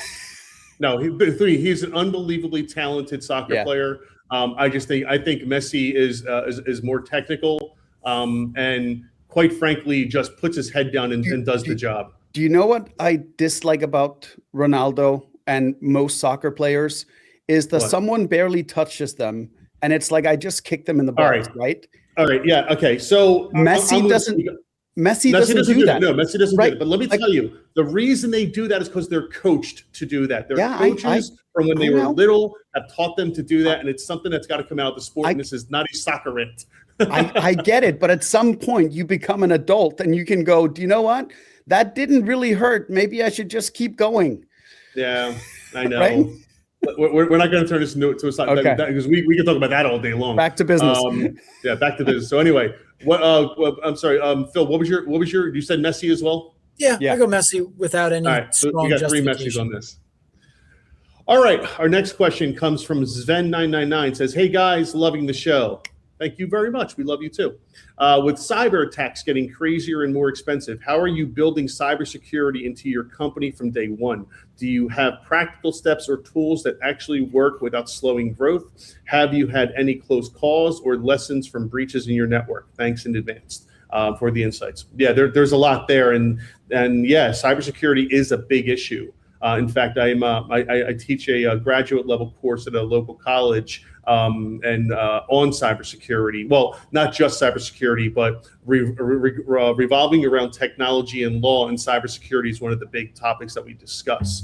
No, he's an unbelievably talented soccer player. I think Messi is more technical, and quite frankly, just puts his head down and does the job. Do you know what I dislike about Ronaldo and most soccer players is that someone barely touches them, and it's like I just kicked them in the balls, right? All right, yeah, okay. So Messi doesn't do that. No, Messi doesn't do it. But let me tell you, the reason they do that is because they're coached to do that. Their coaches from when they were little have taught them to do that, and it's something that's got to come out of the sport. And this is not a soccerite. I get it, but at some point you become an adult and you can go, do you know what? That didn't really hurt. Maybe I should just keep going. Yeah, I know. Right? We're not going to turn this into a side because we can talk about that all day long. Back to business. Back to business. So anyway, I'm sorry, Phil. What was your? You said Messi as well. Yeah. I go Messi without any strong you got 3 Messis on this. All right, our next question comes from Sven999. Says, "Hey guys, loving the show. Thank you very much. We love you too. With cyber attacks getting crazier and more expensive, how are you building cybersecurity into your company from day one? Do you have practical steps or tools that actually work without slowing growth? Have you had any close calls or lessons from breaches in your network? Thanks in advance for the insights." Yeah, there's a lot there, and yeah, cybersecurity is a big issue. In fact, I teach a graduate level course at a local college on cybersecurity. Well, not just cybersecurity, but revolving around technology and law, and cybersecurity is one of the big topics that we discuss.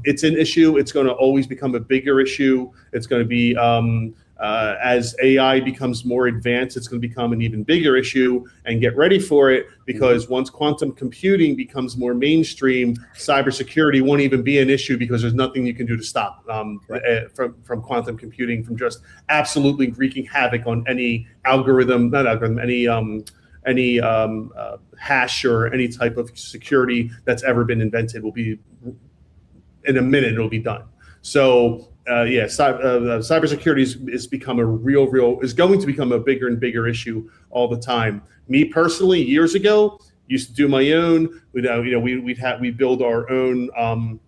It's an issue. It's going to always become a bigger issue. It's going to be as AI becomes more advanced, it's going to become an even bigger issue. And get ready for it, because once quantum computing becomes more mainstream, cybersecurity won't even be an issue, because there's nothing you can do to stop from quantum computing from just absolutely wreaking havoc on any any hash or any type of security that's ever been invented. Will be in a minute. It'll be done. So. Cybersecurity is going to become a bigger and bigger issue all the time. Me personally, years ago, used to do my own. We build our own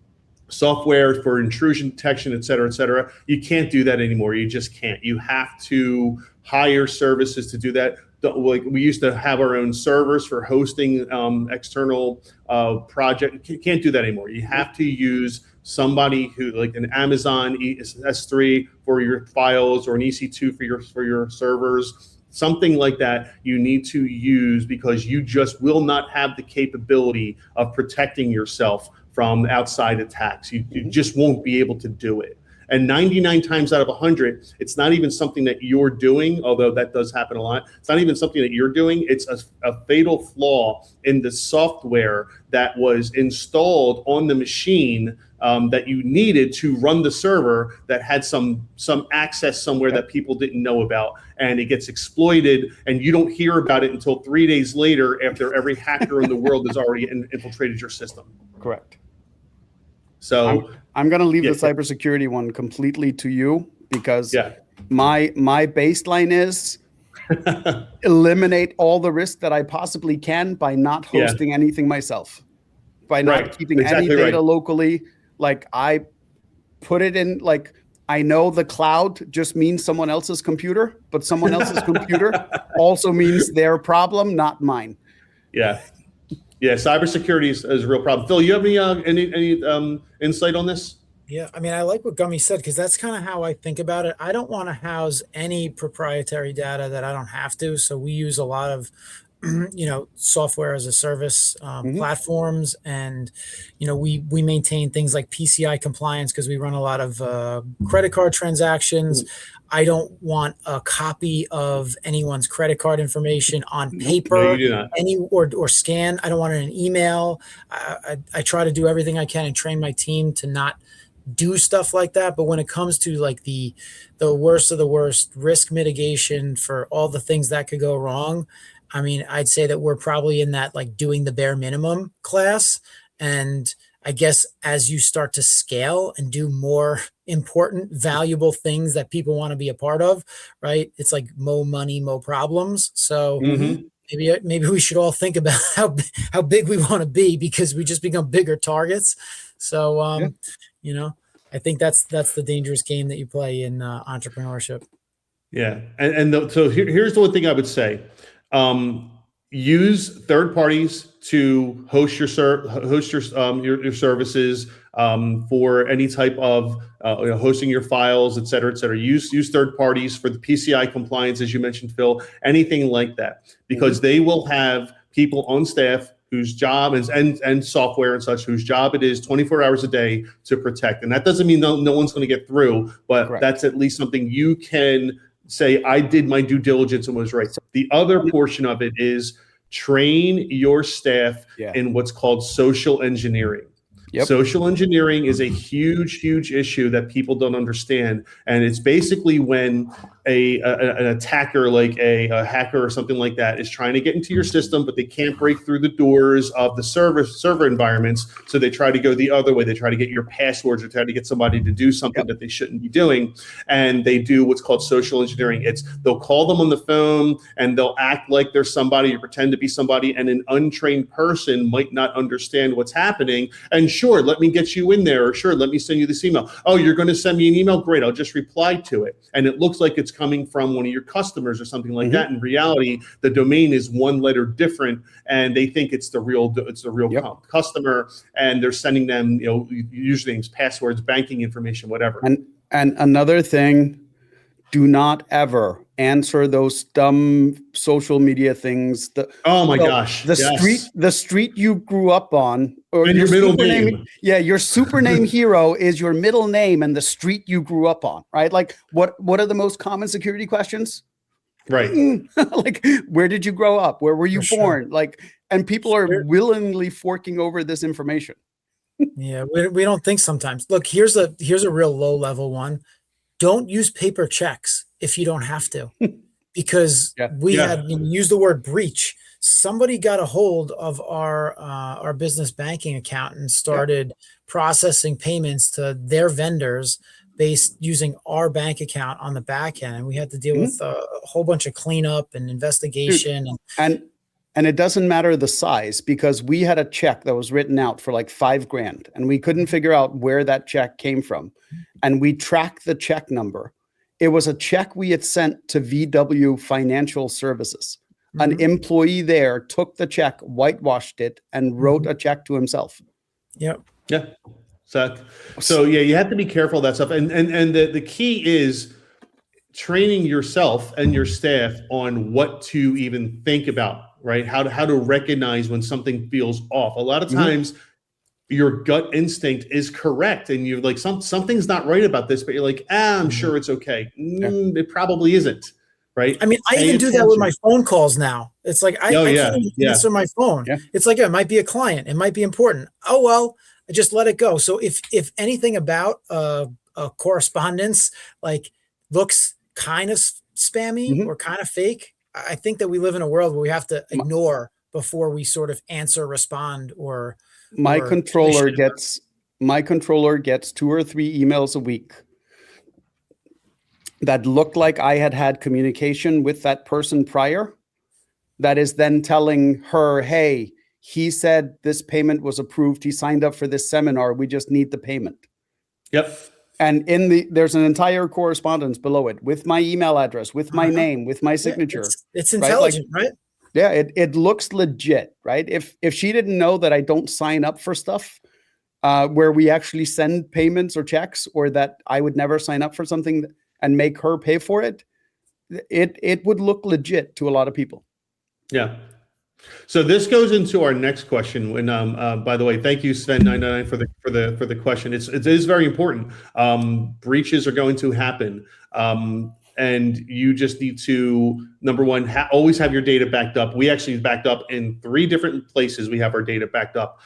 software for intrusion detection, et cetera, et cetera. You can't do that anymore. You just can't. You have to hire services to do that. Like we used to have our own servers for hosting external project. You can't do that anymore. You have to use somebody who, like an Amazon S3 for your files, or an EC2 for your servers, something like that. You need to use, because you just will not have the capability of protecting yourself from outside attacks. You just won't be able to do it. And 99 times out of 100, it's not even something that you're doing, although that does happen a lot. It's not even something that you're doing. It's a fatal flaw in the software that was installed on the machine that you needed to run the server, that had some access somewhere that people didn't know about, and it gets exploited, and you don't hear about it until 3 days later, after every hacker in the world has already infiltrated your system. Correct. So I'm going to leave the cybersecurity one completely to you, because my baseline is eliminate all the risk that I possibly can by not hosting anything myself, by not keeping any data locally. Like I put it in, like I know the cloud just means someone else's computer, but someone else's computer also means their problem, not mine. Yeah. Yeah. Cybersecurity is a real problem. Phil, you have any insight on this? Yeah, I mean, I like what Gummi said because that's kind of how I think about it. I don't want to house any proprietary data that I don't have to. So we use a lot of, software as a service platforms, and we maintain things like PCI compliance because we run a lot of credit card transactions. I don't want a copy of anyone's credit card information on paper, No, you do not. or scan. I don't want it in an email. I try to do everything I can and train my team to not do stuff like that. But when it comes to like the worst of the worst risk mitigation for all the things that could go wrong, I mean, I'd say that we're probably in that like doing the bare minimum class. And I guess as you start to scale and do more important, valuable things that people want to be a part of, right? It's like mo money, mo problems. So maybe we should all think about how big we want to be, because we just become bigger targets. So, I think that's the dangerous game that you play in entrepreneurship. Yeah. So here's the one thing I would say. Use third parties to host your services for any type of hosting your files, et cetera, et cetera. Use third parties for the PCI compliance, as you mentioned, Phil, anything like that, because they will have people on staff whose job is and software and such, whose job it is 24 hours a day to protect. And that doesn't mean no one's going to get through, but Correct. That's at least something you can say, I did my due diligence and was right. The other portion of it is train your staff in what's called social engineering. Yep. Social engineering is a huge, huge issue that people don't understand. And it's basically when an attacker, like a hacker or something like that, is trying to get into your system, but they can't break through the doors of the server environments. So they try to go the other way. They try to get your passwords, or try to get somebody to do something that they shouldn't be doing. And they do what's called social engineering. They'll call them on the phone and they'll act like they're somebody or pretend to be somebody. And an untrained person might not understand what's happening. And sure, let me get you in there. Or sure, let me send you this email. Oh, you're going to send me an email? Great. I'll just reply to it. And it looks like it's coming from one of your customers or something like that. In reality, the domain is one letter different, and they think it's the real customer, and they're sending them, usernames, passwords, banking information, whatever. And another thing, do not ever answer those dumb social media things. The street you grew up on, or and your middle name. Your super name hero is your middle name and the street you grew up on, right? Like what are the most common security questions? Right. Like, where did you grow up? Where were you born? Sure. Like, and people are willingly forking over this information. Yeah, we don't think sometimes. Look, here's a real low level one. Don't use paper checks if you don't have to, because we had used the word breach. Somebody got a hold of our business banking account and started processing payments to their vendors based using our bank account on the back end. And we had to deal with a whole bunch of cleanup and investigation. And it doesn't matter the size, because we had a check that was written out for like $5,000 and we couldn't figure out where that check came from. And we tracked the check number. It was a check we had sent to VW Financial Services. An employee there took the check, whitewashed it, and wrote a check to himself. Yep. Yeah. So you have to be careful of that stuff. And the key is training yourself and your staff on what to even think about, right? How to recognize when something feels off. A lot of times your gut instinct is correct, and you're like, something's not right about this, but you're like, I'm sure it's okay. It probably isn't, right? I mean, I even do that with my phone calls now. It's like, I can't even answer my phone. Yeah. It's like, it might be a client. It might be important. Oh, well, I just let it go. So if anything about a correspondence like looks kind of spammy or kind of fake, I think that we live in a world where we have to ignore before we sort of answer, respond, or my controller gets 2 or 3 emails a week that looked like I had communication with that person prior. That is then telling her, hey, he said this payment was approved. He signed up for this seminar. We just need the payment. Yep. And there's an entire correspondence below it with my email address, with my name, with my signature. It's intelligent, right? Yeah, it looks legit, right? If she didn't know that I don't sign up for stuff where we actually send payments or checks, or that I would never sign up for something and make her pay for it, it would look legit to a lot of people. Yeah. So this goes into our next question. When, by the way, thank you, Sven999, for the question. It is very important. Breaches are going to happen, and you just need to, number one, always have your data backed up. We actually backed up in 3 different places. We have our data backed up.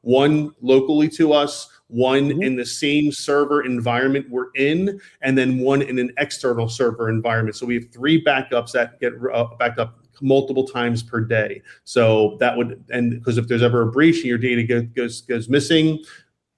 One locally to us, one in the same server environment we're in, and then one in an external server environment. So we have 3 backups that get backed up multiple times per day. So that would, and because if there's ever a breach and your data goes missing,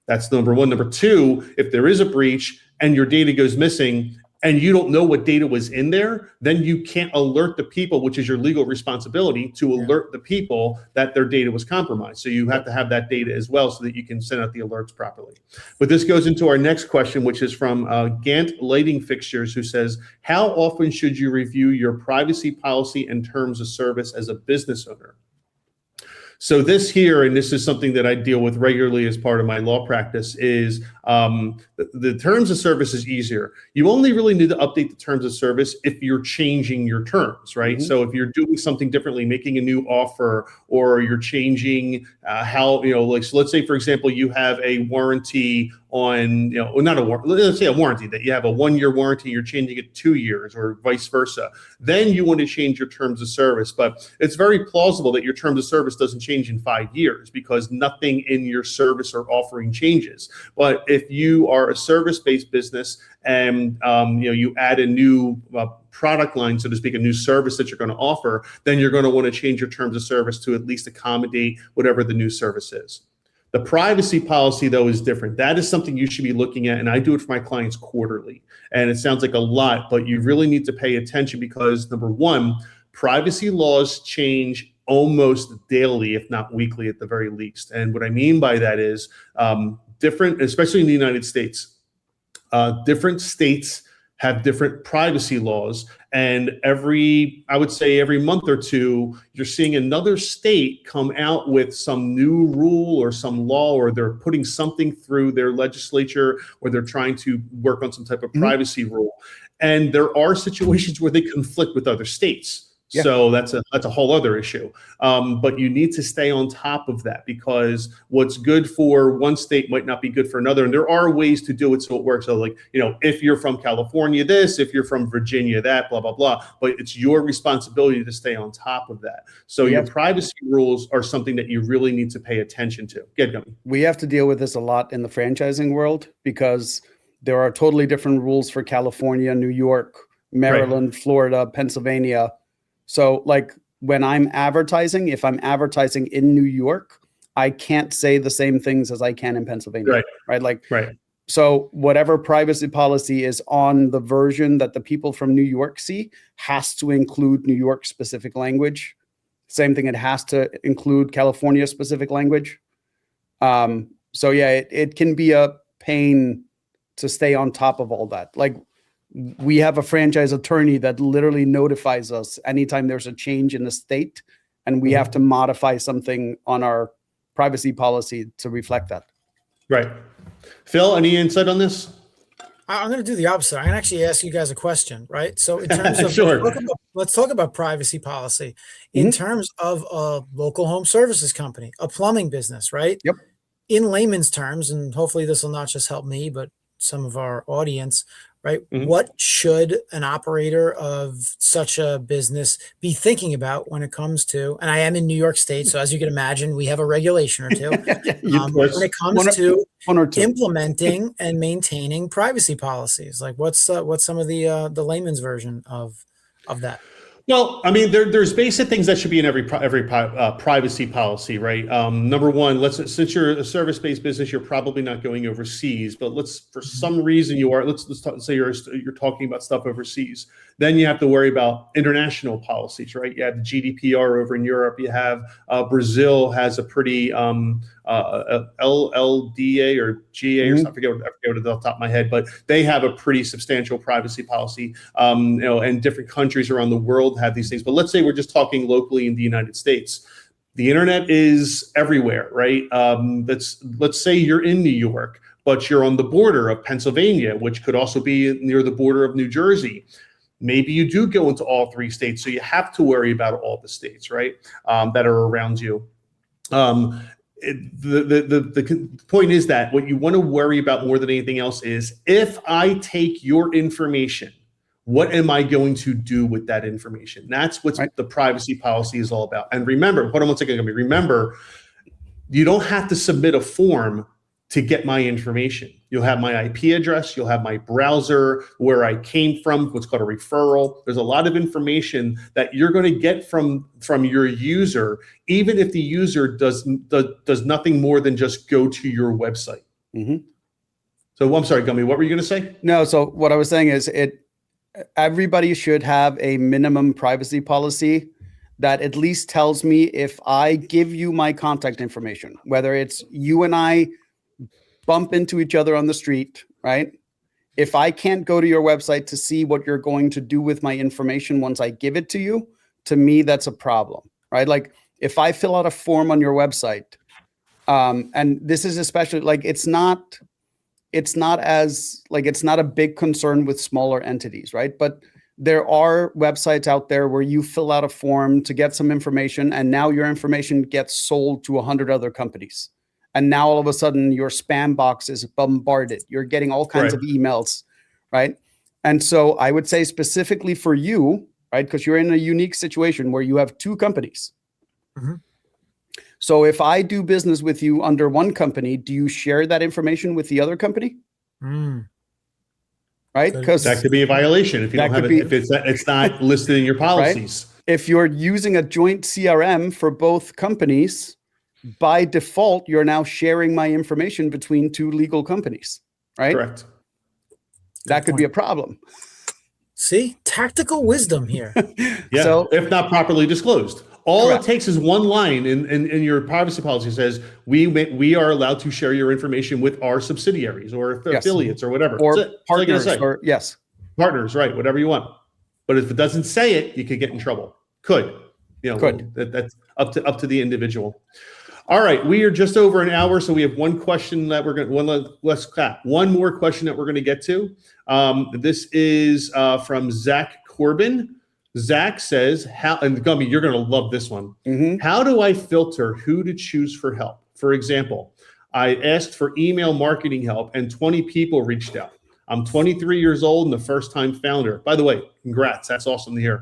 that's number one. Number two, if there is a breach and your data goes missing and you don't know what data was in there, then you can't alert the people, which is your legal responsibility to alert the people that their data was compromised. So you have to have that data as well so that you can send out the alerts properly. But this goes into our next question, which is from Gant Lighting Fixtures, who says, how often should you review your privacy policy and terms of service as a business owner? So this here, and this is something that I deal with regularly as part of my law practice, is the terms of service is easier. You only really need to update the terms of service if you're changing your terms, right? So if you're doing something differently, making a new offer, or you're changing how, like, so let's say, for example, you have a warranty on, let's say a warranty, that you have a 1-year warranty, you're changing it 2 years, or vice versa. Then you want to change your terms of service. But it's very plausible that your terms of service doesn't change in 5 years because nothing in your service or offering changes. But if you are a service-based business and you add a new product line, so to speak, a new service that you're going to offer, then you're going to want to change your terms of service to at least accommodate whatever the new service is. The privacy policy, though, is different. That is something you should be looking at, and I do it for my clients quarterly. And it sounds like a lot, but you really need to pay attention because, number one, privacy laws change almost daily, if not weekly at the very least. And what I mean by that is different, especially in the United States, different states have different privacy laws. And I would say every month or two, you're seeing another state come out with some new rule or some law, or they're putting something through their legislature, or they're trying to work on some type of privacy rule. And there are situations where they conflict with other states. Yeah. So that's a whole other issue. But you need to stay on top of that, because what's good for one state might not be good for another. And there are ways to do it so it works. So, like, if you're from California, this, if you're from Virginia, that, blah, blah, blah. But it's your responsibility to stay on top of that. So your privacy rules are something that you really need to pay attention to. Get Gummi. We have to deal with this a lot in the franchising world, because there are totally different rules for California, New York, Maryland, Florida, Pennsylvania. So, like, when I'm advertising, if I'm advertising in New York, I can't say the same things as I can in Pennsylvania, right? So whatever privacy policy is on the version that the people from New York see has to include New York specific language. Same thing, it has to include California specific language. So yeah, it can be a pain to stay on top of all that. Like, we have a franchise attorney that literally notifies us anytime there's a change in the state, and we have to modify something on our privacy policy to reflect that. Right. Phil, any insight on this? I'm going to do the opposite. I'm going to actually ask you guys a question, right? So in terms of, sure. let's talk about privacy policy in terms of a local home services company, a plumbing business, right? Yep. In layman's terms, and hopefully this will not just help me, but some of our audience, right? What should an operator of such a business be thinking about when it comes to, and I am in New York State, so as you can imagine, we have a regulation or two. When it comes to implementing and maintaining privacy policies, like what's some of the layman's version of that? Well, I mean, there's basic things that should be in every privacy policy, right? Number one, since you're a service-based business, you're probably not going overseas, but for some reason you are. Let's say you're talking about stuff overseas. Then you have to worry about international policies, right? You have the GDPR over in Europe. You have Brazil has a pretty LLDA or GA or something. I forget what it off the top of my head, but they have a pretty substantial privacy policy. And different countries around the world have these things. But let's say we're just talking locally in the United States. The internet is everywhere, right? Let's say you're in New York, but you're on the border of Pennsylvania, which could also be near the border of New Jersey. Maybe you do go into all 3 states, so you have to worry about all the states, right, that are around you. The point is that what you want to worry about more than anything else is, if I take your information, what am I going to do with that information? That's what the privacy policy is all about. And remember, hold on one second, Gummi. Remember, you don't have to submit a form to get my information. You'll have my IP address, you'll have my browser, where I came from, what's called a referral. There's a lot of information that you're going to get from your user, even if the user does nothing more than just go to your website. So I'm sorry, Gummi, what were you going to say? No, so what I was saying is everybody should have a minimum privacy policy that at least tells me, if I give you my contact information, whether it's you and I bump into each other on the street, right? If I can't go to your website to see what you're going to do with my information once I give it to you, to me, that's a problem, right? Like, if I fill out a form on your website, and this is especially, like, it's not a big concern with smaller entities, right? But there are websites out there where you fill out a form to get some information, and now your information gets sold to 100 other companies. And now all of a sudden your spam box is bombarded. You're getting all kinds of emails, right? And so I would say, specifically for you, right, because you're in a unique situation where you have 2 companies. So if I do business with you under one company, do you share that information with the other company? Right? Because that could be a violation if you don't have it, if it's not listed in your policies. Right? If you're using a joint CRM for both companies, by default, you're now sharing my information between 2 legal companies, right? Correct. That could be a problem. See, tactical wisdom here. Yeah, so, if not properly disclosed. All it takes is one line in your privacy policy says, we are allowed to share your information with our subsidiaries or affiliates or whatever. Or partners, partners, right, whatever you want. But if it doesn't say it, you could get in trouble. Could. That's up to the individual. All right, we are just over an hour, so we have one question that we're going one more question that we're going to get to. This is from Zach Corbin. Zach says, and Gummi, you're going to love this one. How do I filter who to choose for help? For example, I asked for email marketing help and 20 people reached out. I'm 23 years old and the first-time founder. By the way, congrats. That's awesome to hear.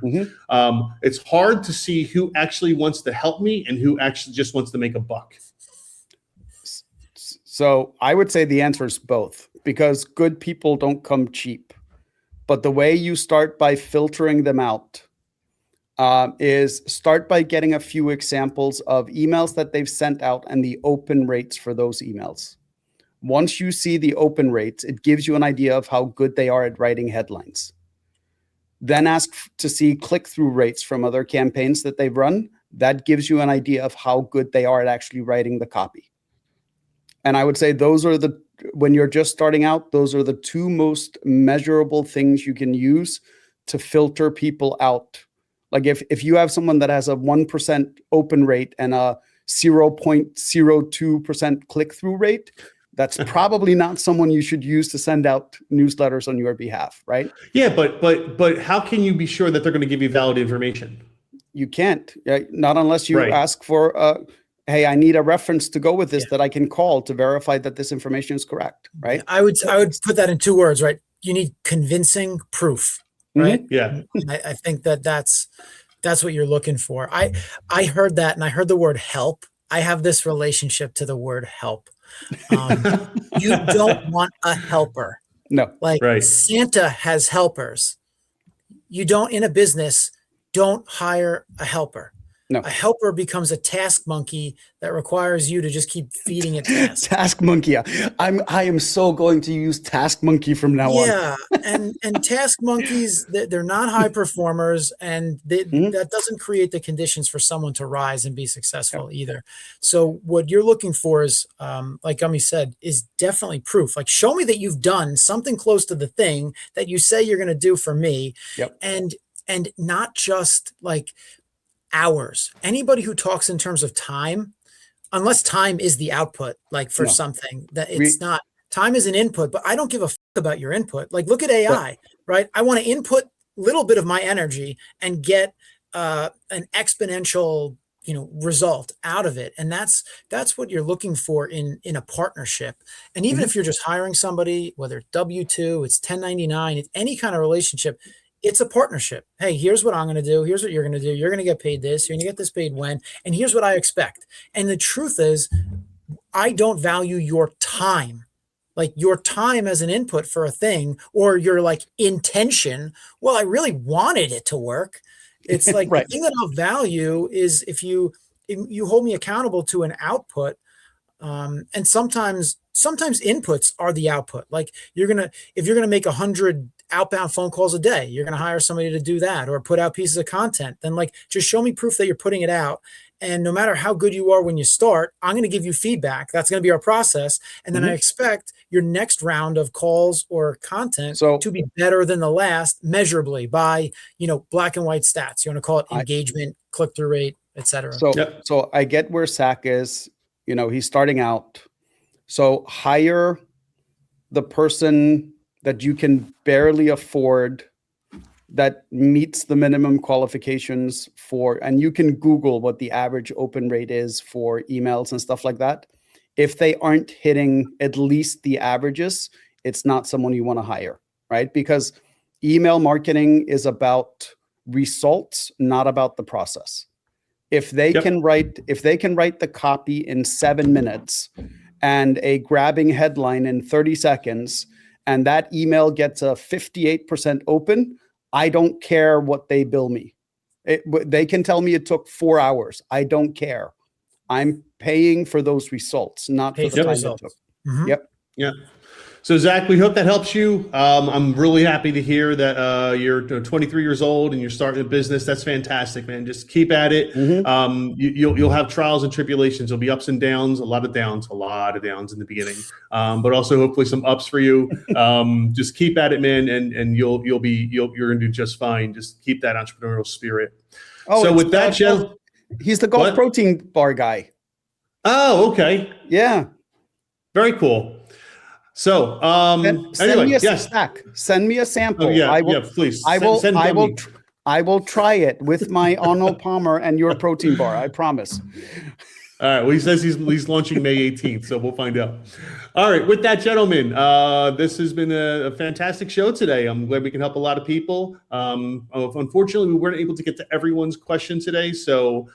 It's hard to see who actually wants to help me and who actually just wants to make a buck. So I would say the answer is both, because good people don't come cheap. But the way you start by filtering them out is start by getting a few examples of emails that they've sent out and the open rates for those emails. Once you see the open rates, it gives you an idea of how good they are at writing headlines. Then ask to see click-through rates from other campaigns that they've run. That gives you an idea of how good they are at actually writing the copy. And I would say when you're just starting out, those are the 2 most measurable things you can use to filter people out. Like if you have someone that has a 1% open rate and a 0.02% click-through rate, that's probably not someone you should use to send out newsletters on your behalf, right? Yeah, but how can you be sure that they're going to give you valid information? You can't, not unless you ask for, hey, I need a reference to go with this that I can call to verify that this information is correct, right? I would put that in 2 words, right? You need convincing proof, right? Yeah. I think that's what you're looking for. I heard that, and I heard the word help. I have this relationship to the word help. You don't want a helper. No. Santa has helpers. You don't, in a business, don't hire a helper. No. A helper becomes a task monkey that requires you to just keep feeding it tasks. Task monkey. I am so going to use task monkey from now on. Yeah, and task monkeys, they're not high performers, and that doesn't create the conditions for someone to rise and be successful either. So what you're looking for is, like Gummi said, is definitely proof. Like, show me that you've done something close to the thing that you say you're going to do for me, and not just like hours. Anybody who talks in terms of time, unless time is the output, like for something that it's not, time is an input, but I don't give a fuck about your input. Like, look at AI, right? I want to input a little bit of my energy and get an exponential, result out of it. And that's what you're looking for in a partnership. And even if you're just hiring somebody, whether it's W-2, it's 1099, it's any kind of relationship, it's a partnership. Hey, here's what I'm going to do. Here's what you're going to do. You're going to get paid this. You're going to get this paid when, and here's what I expect. And the truth is, I don't value your time, like your time as an input for a thing, or your like intention. Well, I really wanted it to work. It's like the thing that I'll value is if you hold me accountable to an output. And sometimes inputs are the output. Like if you're going to make 100 outbound phone calls a day, you're going to hire somebody to do that, or put out pieces of content. Then like, just show me proof that you're putting it out. And no matter how good you are when you start, I'm going to give you feedback. That's going to be our process. And then I expect your next round of calls or content to be better than the last, measurably by, black and white stats. You want to call it engagement, click-through rate, etc. So I get where Zach is. He's starting out. So hire the person that you can barely afford, that meets the minimum qualifications for, and you can Google what the average open rate is for emails and stuff like that. If they aren't hitting at least the averages, it's not someone you want to hire, right? Because email marketing is about results, not about the process. If they can write the copy in 7 minutes and a grabbing headline in 30 seconds, and that email gets a 58% open, I don't care what they bill me. They can tell me it took 4 hours. I don't care. I'm paying for those results, not for the time it took. Yeah. So Zach, we hope that helps you. I'm really happy to hear that you're 23 years old and you're starting a business. That's fantastic, man. Just keep at it. You'll have trials and tribulations. There'll be ups and downs, a lot of downs in the beginning, but also hopefully some ups for you. Just keep at it, man, and you're gonna do just fine. Just keep that entrepreneurial spirit. So with that, Joe, he's the golf protein bar guy. Oh, okay. Yeah. Very cool. So, send me a stack. Send me a sample. Oh, please. I will try it with my Arnold Palmer and your protein bar. I promise. All right. Well, he says he's launching May 18th, so we'll find out. All right. With that, gentlemen, this has been a fantastic show today. I'm glad we can help a lot of people. Unfortunately, we weren't able to get to everyone's question today, so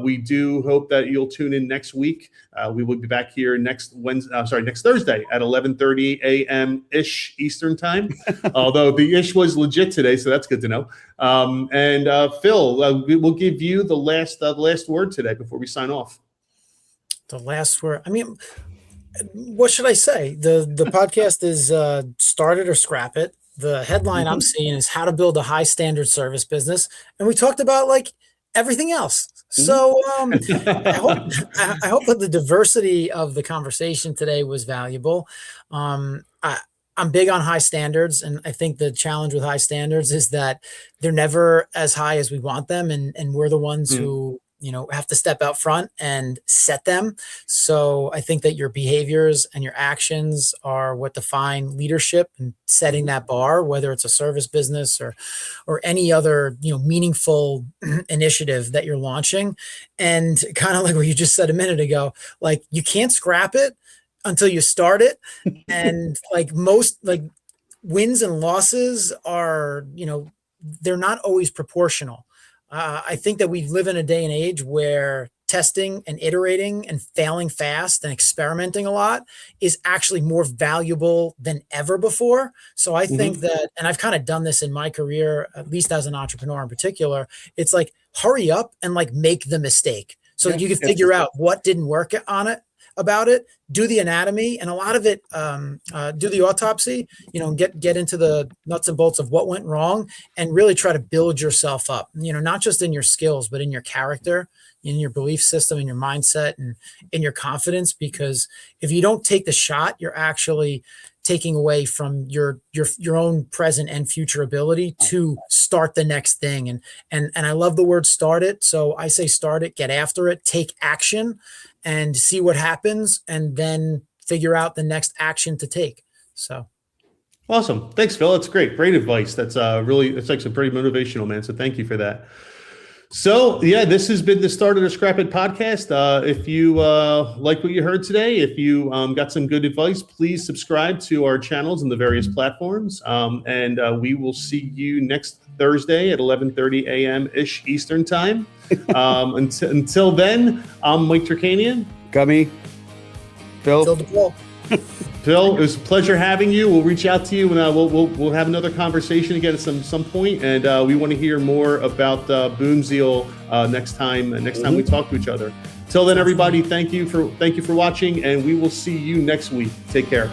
we do hope that you'll tune in next week. We will be back here next Thursday at 11:30 a.m. ish Eastern time. Although the ish was legit today, so that's good to know. And Phil, we'll give you the last word today before we sign off. The last word. I mean, what should I say? The podcast is Start It or Scrap It. The headline I'm seeing is How to Build a High Standard Service Business. And we talked about like everything else. So I hope that the diversity of the conversation today was valuable. I'm big on high standards. And I think the challenge with high standards is that they're never as high as we want them. And we're the ones who have to step out front and set them. So I think that your behaviors and your actions are what define leadership and setting that bar, whether it's a service business or any other, meaningful initiative that you're launching. And kind of like what you just said a minute ago, like you can't scrap it until you start it. And like most wins and losses are, they're not always proportional. I think that we live in a day and age where testing and iterating and failing fast and experimenting a lot is actually more valuable than ever before. So I think that, and I've kind of done this in my career, at least as an entrepreneur in particular, it's like, hurry up and like make the mistake so that you can figure out what didn't work on it, about it, do the anatomy, and a lot of it, do the autopsy, get into the nuts and bolts of what went wrong, and really try to build yourself up, not just in your skills, but in your character, in your belief system, in your mindset, and in your confidence. Because if you don't take the shot, you're actually taking away from your own present and future ability to start the next thing. And I love the word start it. So I say start it, get after it, take action, and see what happens, and then figure out the next action to take. So awesome. Thanks, Phil. That's great. Great advice. That's it's like some pretty motivational, man. So thank you for that. So yeah, this has been the Start It or Scrap It podcast. If you like what you heard today, if you got some good advice, please subscribe to our channels in the various platforms. And we will see you next Thursday at 11:30 a.m. ish Eastern time. Until then, I'm Mike Turkanian. Gummi. Phil. Phil, it was a pleasure having you. We'll reach out to you, and we'll have another conversation again at some point. And we want to hear more about Boomzeal next time we talk to each other. Till then, everybody, thank you for watching, and we will see you next week. Take care.